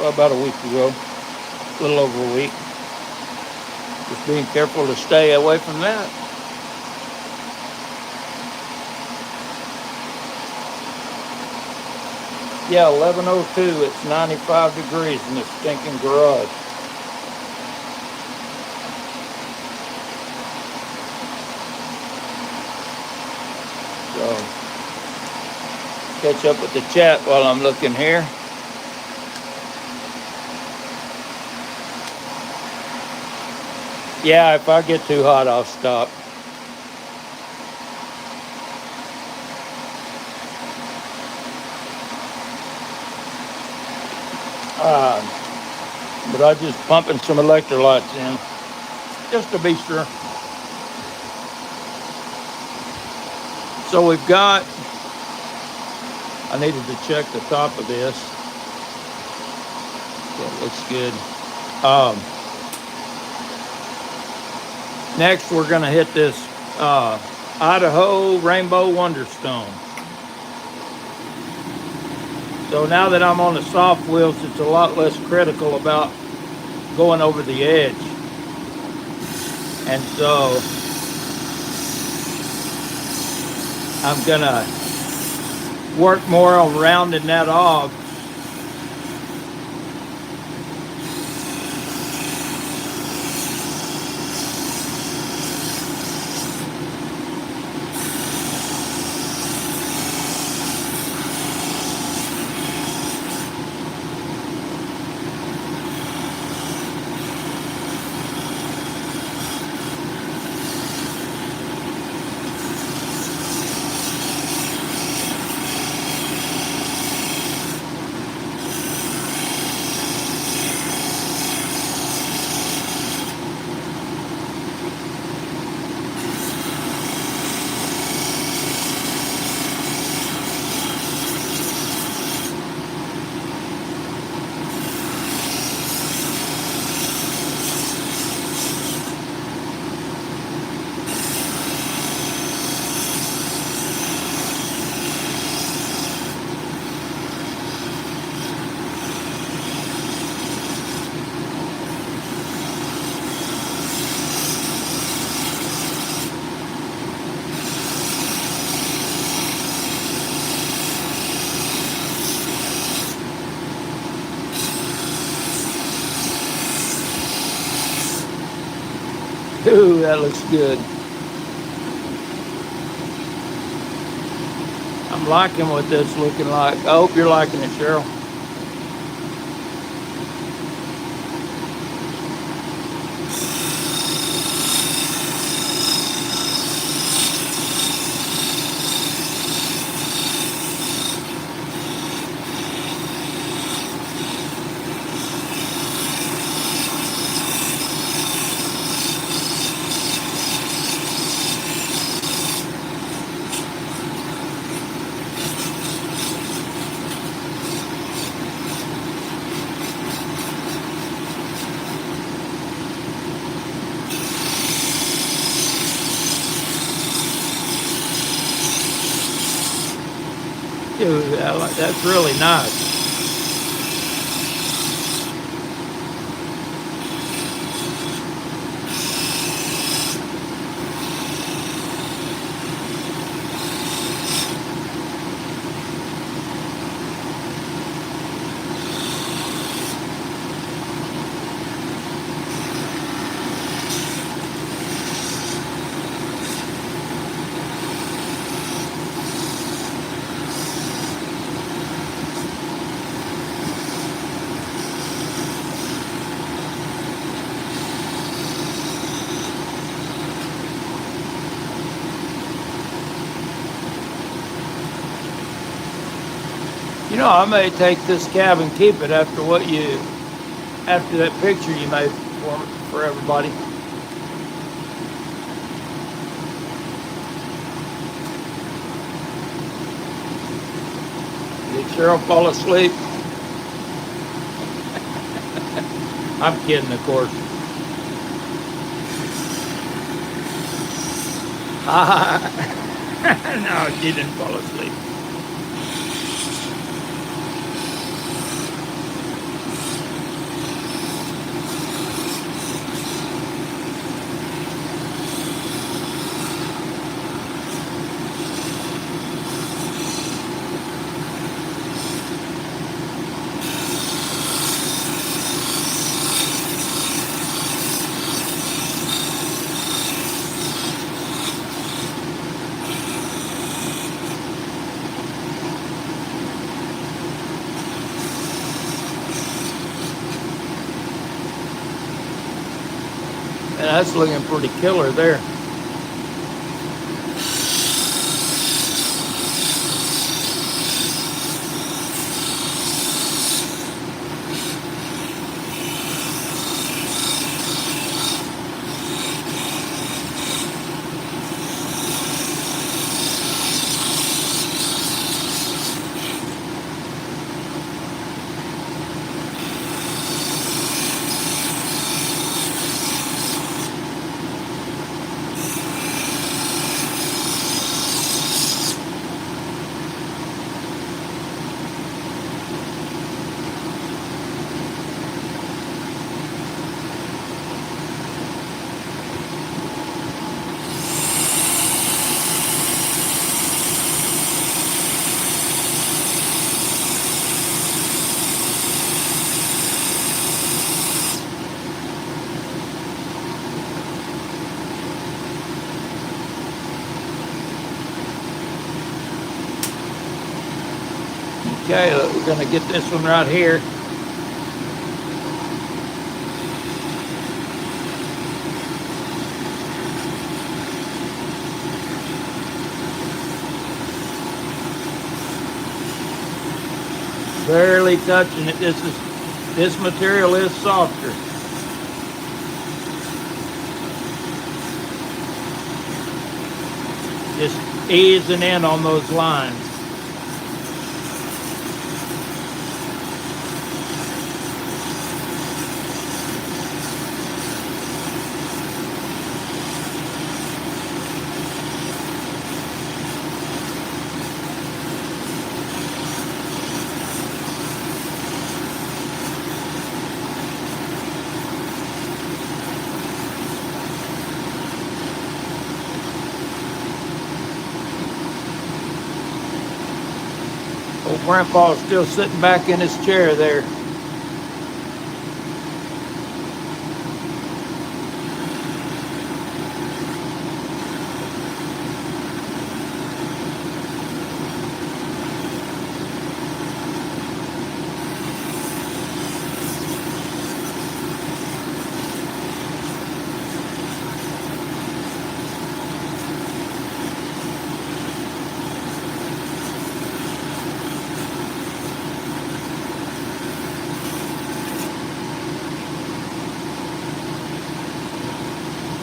about a week ago, a little over a week. Just being careful to stay away from that. Yeah, 11:02, it's 95 degrees in this stinking garage. So, catch up with the chat while I'm looking here. Yeah, if I get too hot, I'll stop. But I'm just pumping some electrolytes in, just to be sure. So we've got, I needed to check the top of this. That looks good. Next, we're gonna hit this Idaho Rainbow Wonderstone. So now that I'm on the soft wheels, it's a lot less critical about going over the edge. And so I'm gonna work more on rounding that off. Ooh, that looks good. I'm liking what this looking like. I hope you're liking it, Cheryl. Dude, that's really nice. know, I may take this cab and keep it after that picture you made for everybody. Did Cheryl fall asleep? I'm kidding, of course. No, she didn't fall asleep. And that's looking pretty killer there. Okay, we're gonna get this one right here. Barely touching it. This material is softer. Just easing in on those lines. Old Grandpa's still sitting back in his chair there.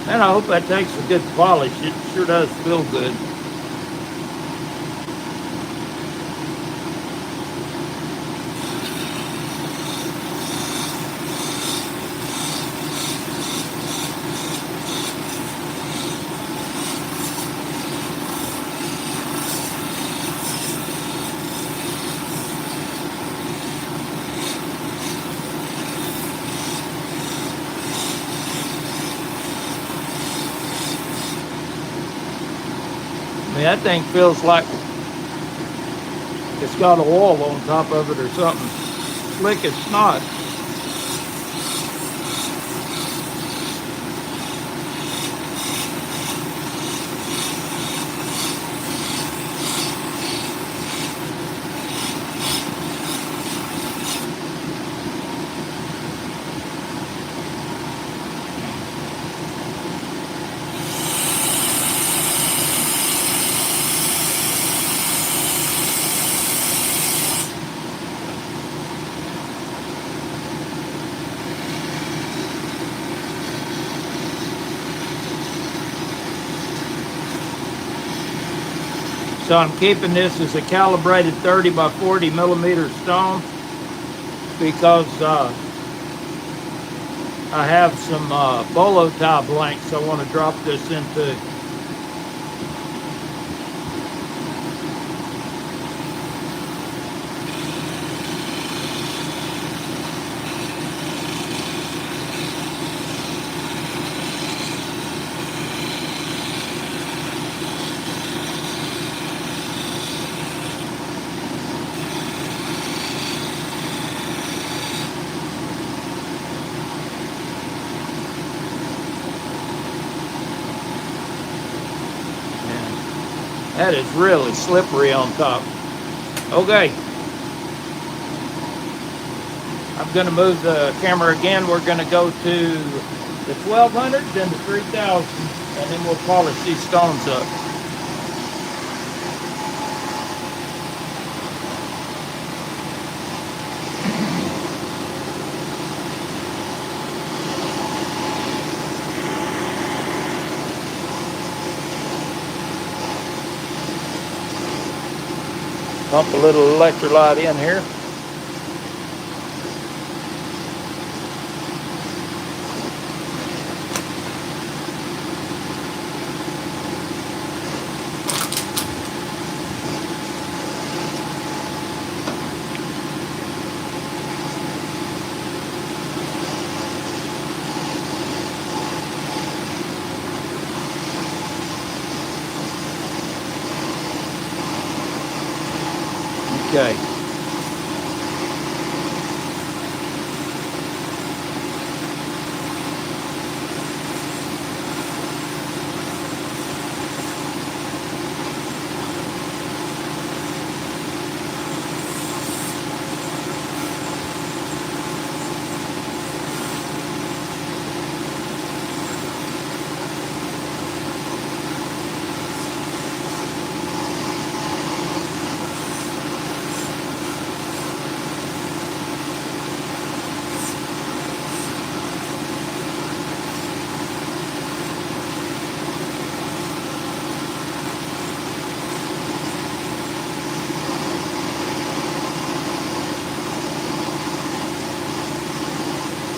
And I hope that takes a good polish. It sure does feel good. I mean, that thing feels like it's got a wall on top of it or something. Slick as snot. So I'm keeping this as a calibrated 30 by 40 millimeter stone because I have some bolo tie blanks I want to drop this into. That is really slippery on top. Okay. I'm going to move the camera again. We're going to go to the 1200s and the 3000s, and then we'll polish these stones up. Pump a little electrolyte in here. Okay.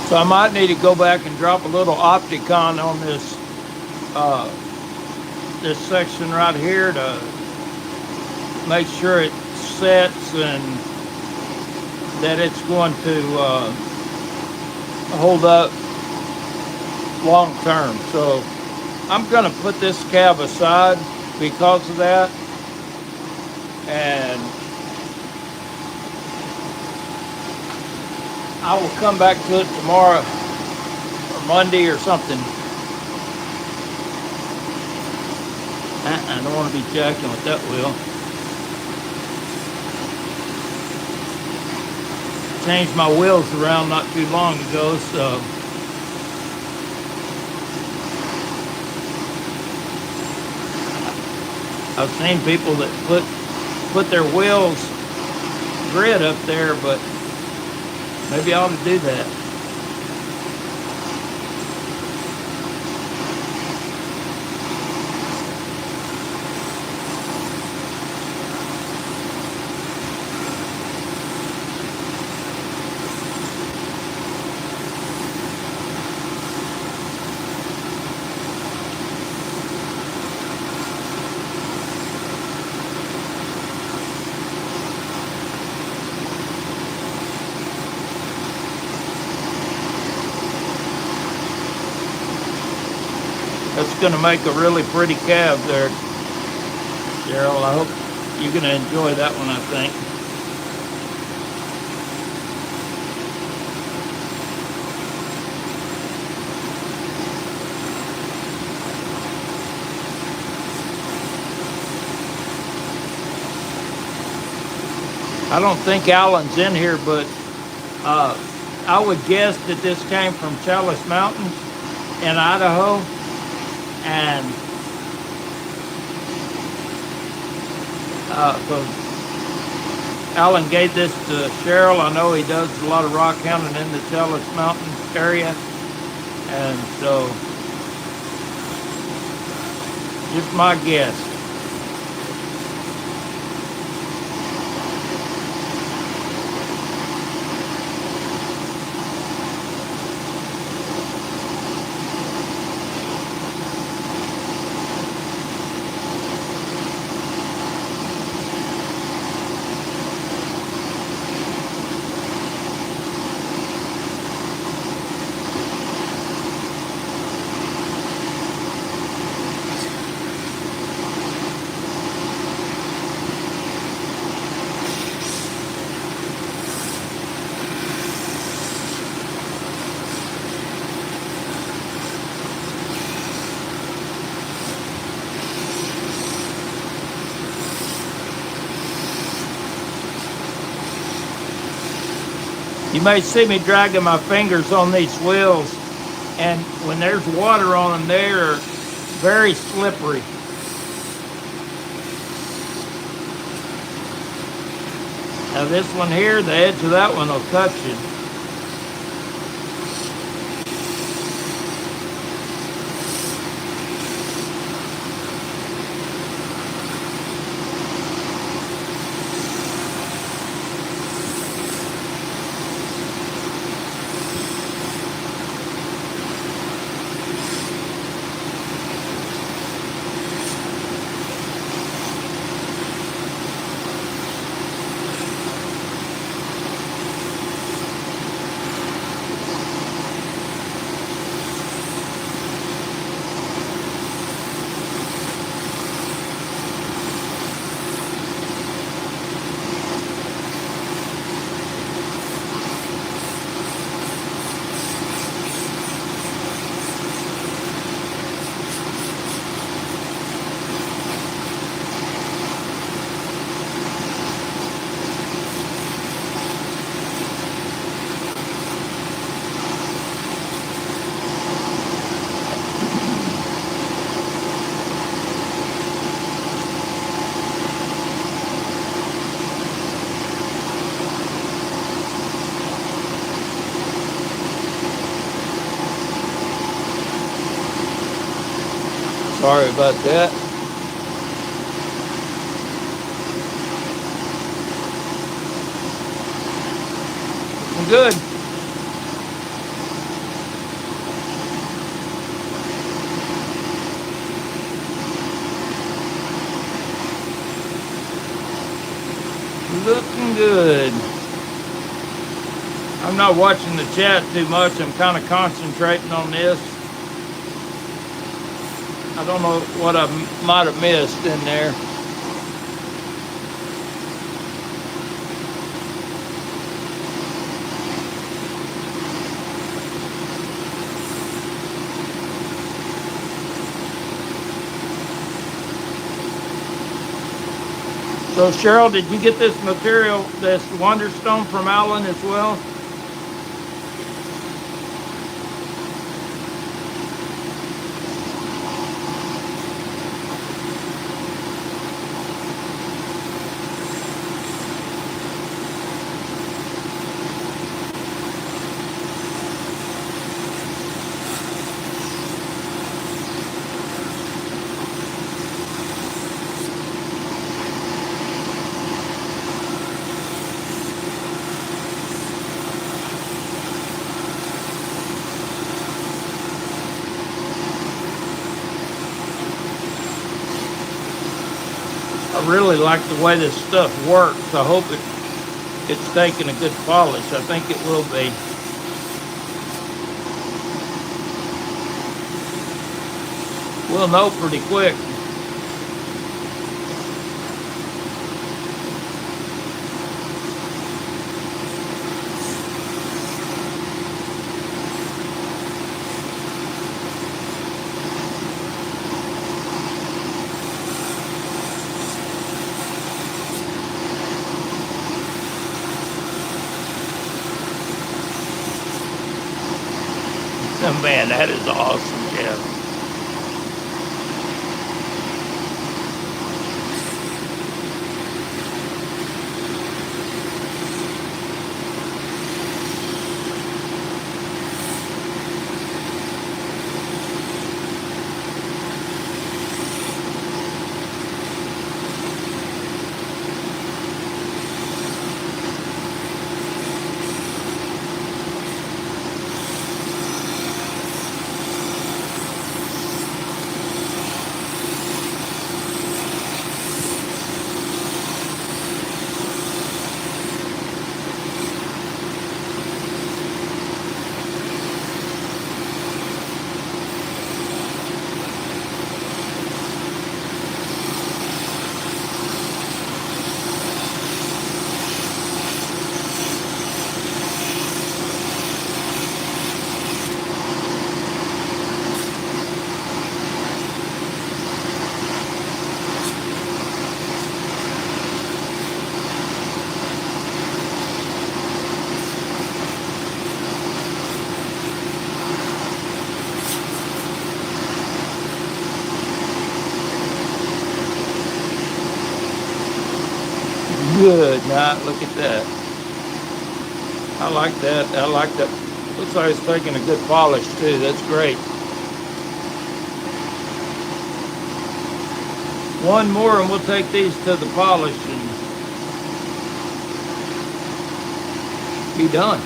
So I might need to go back and drop a little Opticon on this this section right here to make sure it sets and that it's going to hold up long term. So I'm going to put this cab aside because of that, and I will come back to it tomorrow or Monday or something. I don't want to be jacking with that wheel. Changed my wheels around not too long ago, so I've seen people that put their wheels grid up there, but maybe I ought to do that. That's going to make a really pretty cab there, Cheryl. I hope you're going to enjoy that one, I think. I don't think Alan's in here, but I would guess that this came from Chalice Mountains in Idaho. And Alan gave this to Cheryl. I know he does a lot of rock hounding in the Chalice Mountains area. And so, just my guess. You may see me dragging my fingers on these wheels, and when there's water on them, they're very slippery. Now this one here, the edge of that one will cut you. Sorry about that. I'm good. Looking good. I'm not watching the chat too much. I'm kind of concentrating on this. I don't know what I might have missed in there. So Cheryl, did you get this material, this Wonderstone from Alan as well? I really like the way this stuff works. I hope it's taking a good polish. I think it will be. We'll know pretty quick. Oh, man, that is awesome, Jeff. Good night. Look at that. I like that. I like that. Looks like it's taking a good polish too. That's great. One more and we'll take these to the polish and be done.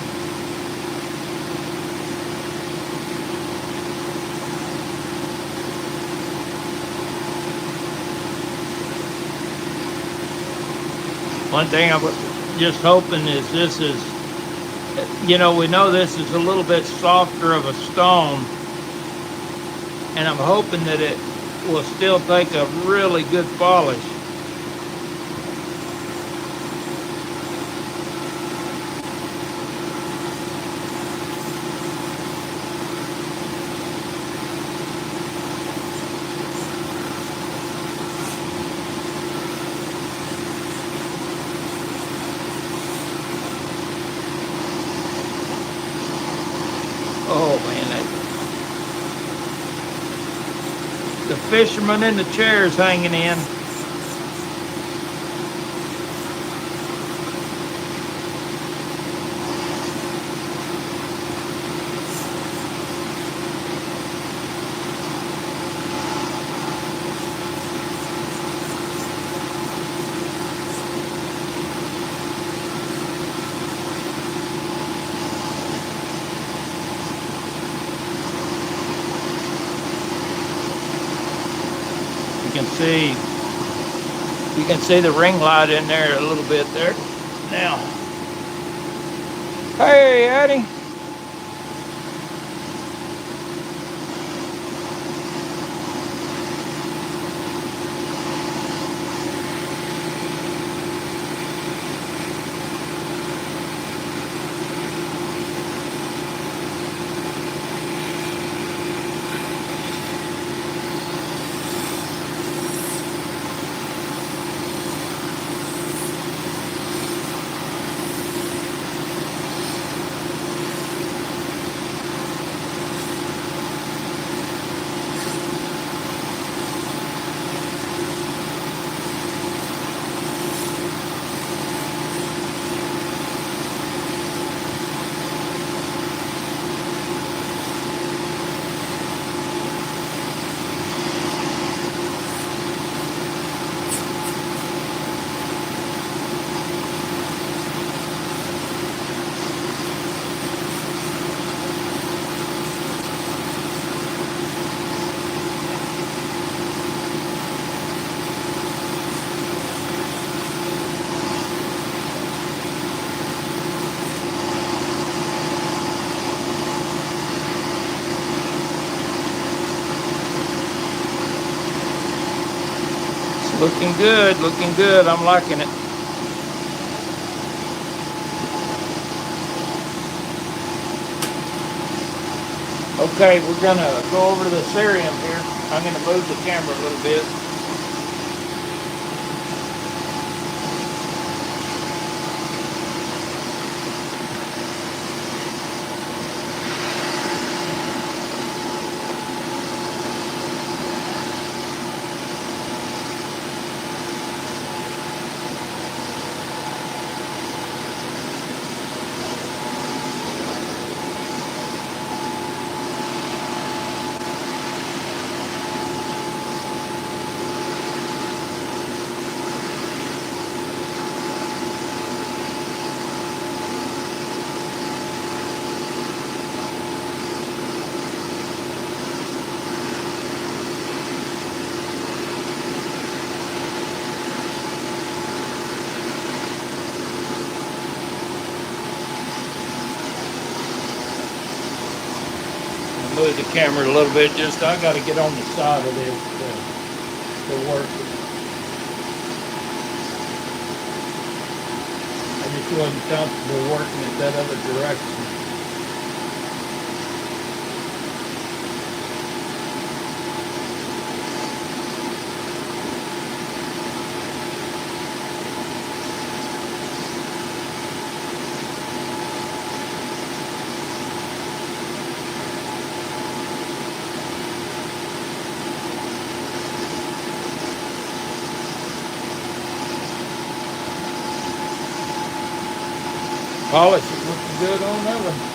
One thing I was just hoping is this is, you know, we know this is a little bit softer of a stone, and I'm hoping that it will still take a really good polish. Oh man, the fisherman in the chair is hanging in. You can see the ring light in there a little bit there. Now, hey Addie. Looking good, looking good. I'm liking it. Okay, we're gonna go over to the cerium here. I'm gonna move the camera a little bit. Move the camera a little bit. Just I got to get on the side of this to work it. I just wasn't comfortable working it that other direction. Polish is looking good on that one.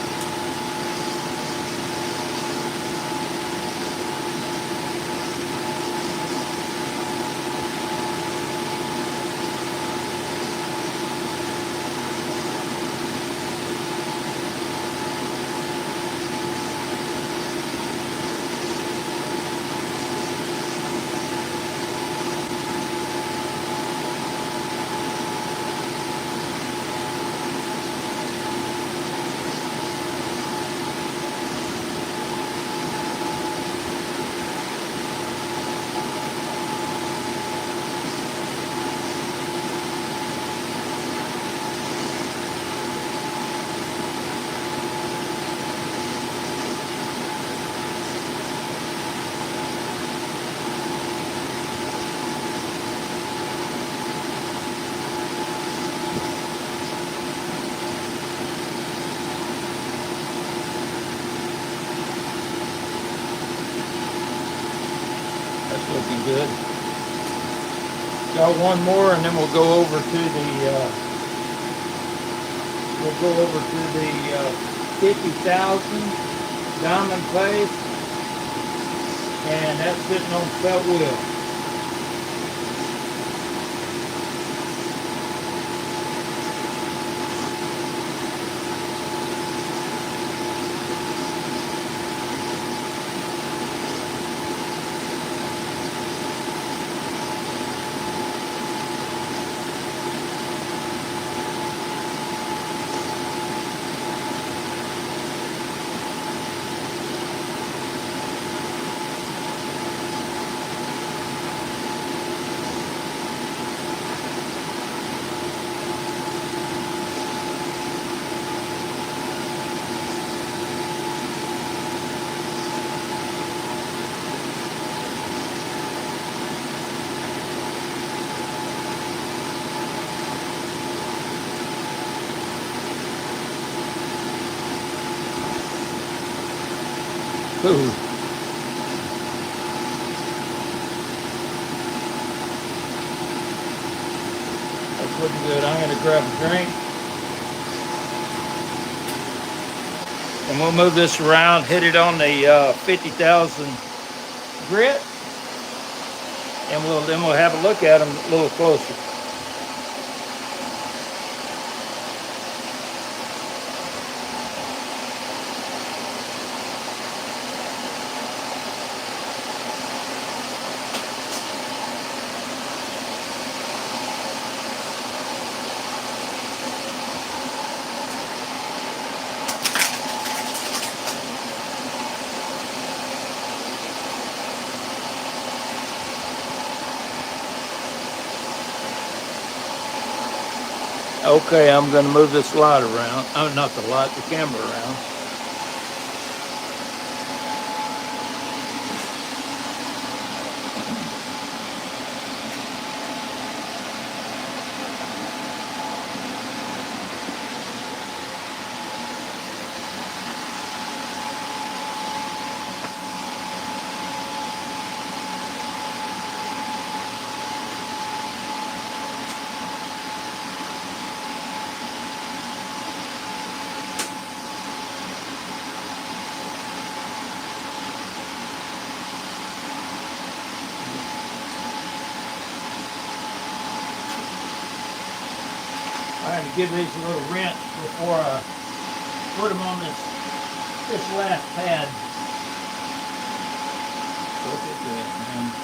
That's looking good. Got one more, and then we'll go over to the 50,000 diamond paste, and that's sitting on felt wheel. Ooh. That's looking good. I'm going to grab a drink. And we'll move this around, hit it on the 50,000 grit, and then we'll have a look at them a little closer. Okay, I'm going to move this light around. Oh, not the light, the camera around. I had to give these a little rinse before I put them on this last pad. Look at that, man.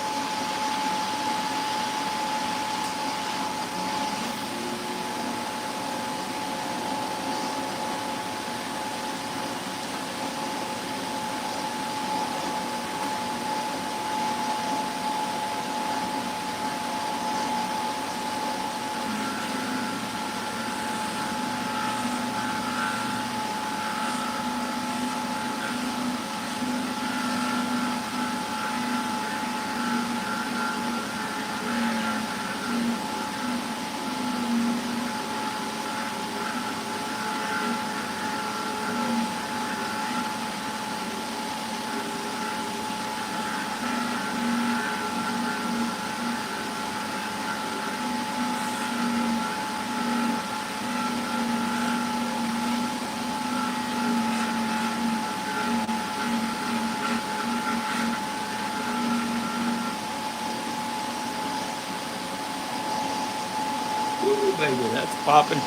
Ooh, baby, that's popping.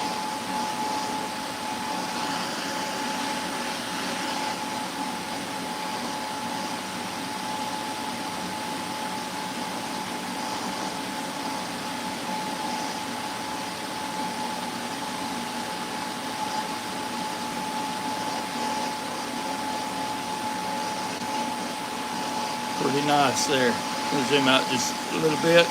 Pretty nice there. We'll zoom out just a little bit.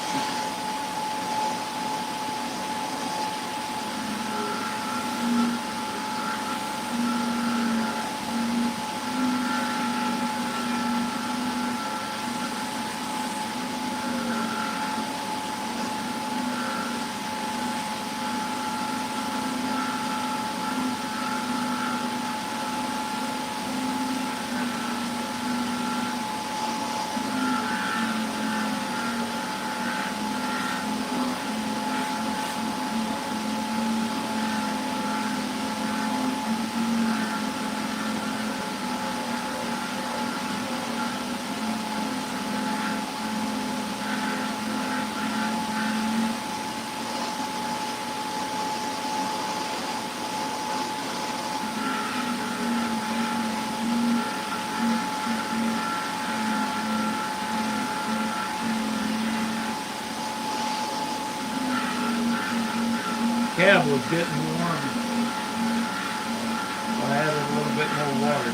Cab was getting warm. I added a little bit more water.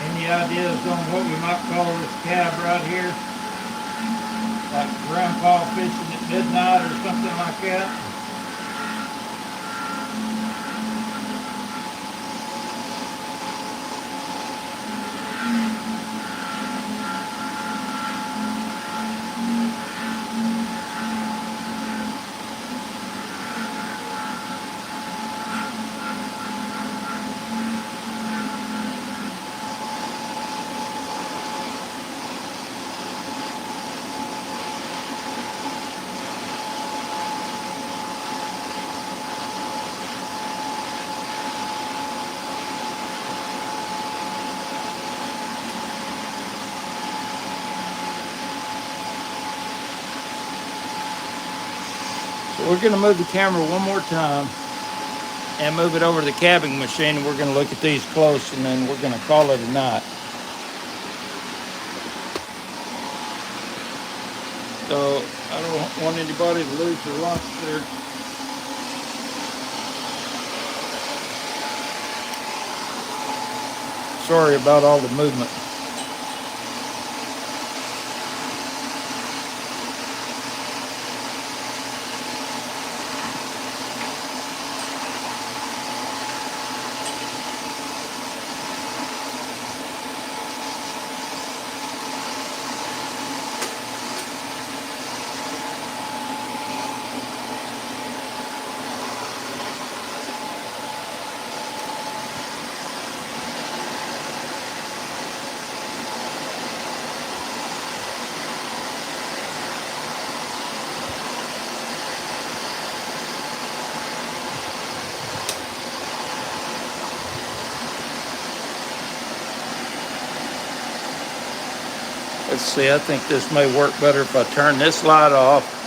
Any ideas on what we might call this cab right here? Like grandpa fishing at midnight or something like that? So we're going to move the camera one more time and move it over to the cabbing machine, and we're going to look at these close, and then we're going to call it a night. So I don't want anybody to lose their lunch there. Sorry about all the movement. Let's see, I think this may work better if I turn this light off.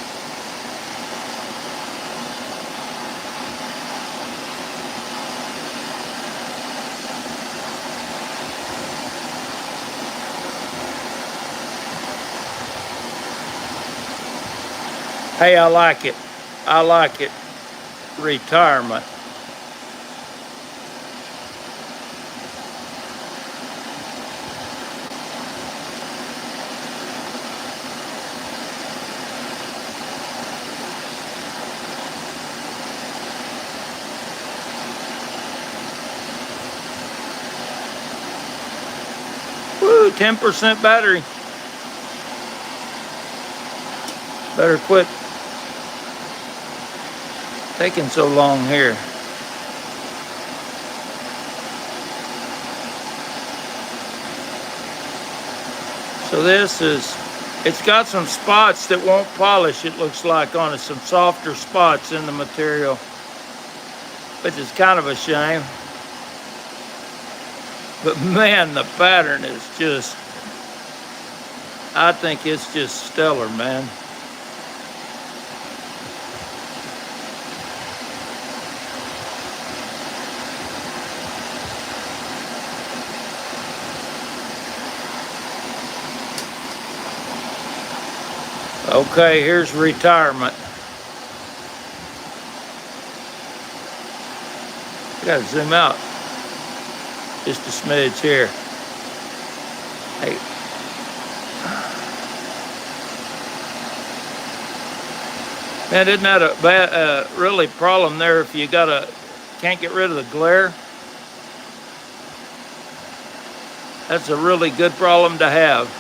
Hey, I like it. I like it. Retirement. Woo, 10% battery. Better quit taking so long here. So this is, it's got some spots that won't polish, it looks like, on it, some softer spots in the material, which is kind of a shame. But man, the pattern is just, I think it's just stellar, man. Okay, here's retirement. I gotta zoom out just a smidge here. Hey. Man, isn't that a bad, really problem there if you can't get rid of the glare? That's a really good problem to have.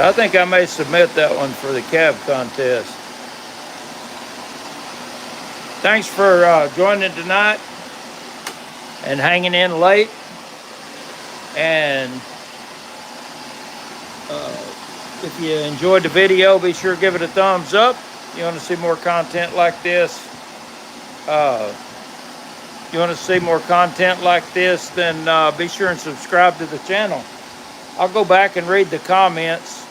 I think I may submit that one for the cab contest. Thanks for joining tonight and hanging in late. And if you enjoyed the video, be sure to give it a thumbs up. If you want to see more content like this, then be sure and subscribe to the channel. I'll go back and read the comments.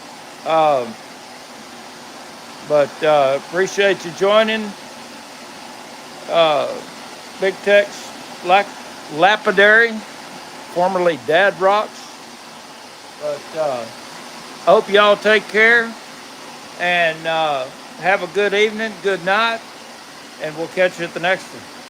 Appreciate you joining. Big Tex Lapidary, formerly Dad Rocks. But I hope y'all take care and have a good evening, good night, and we'll catch you at the next one.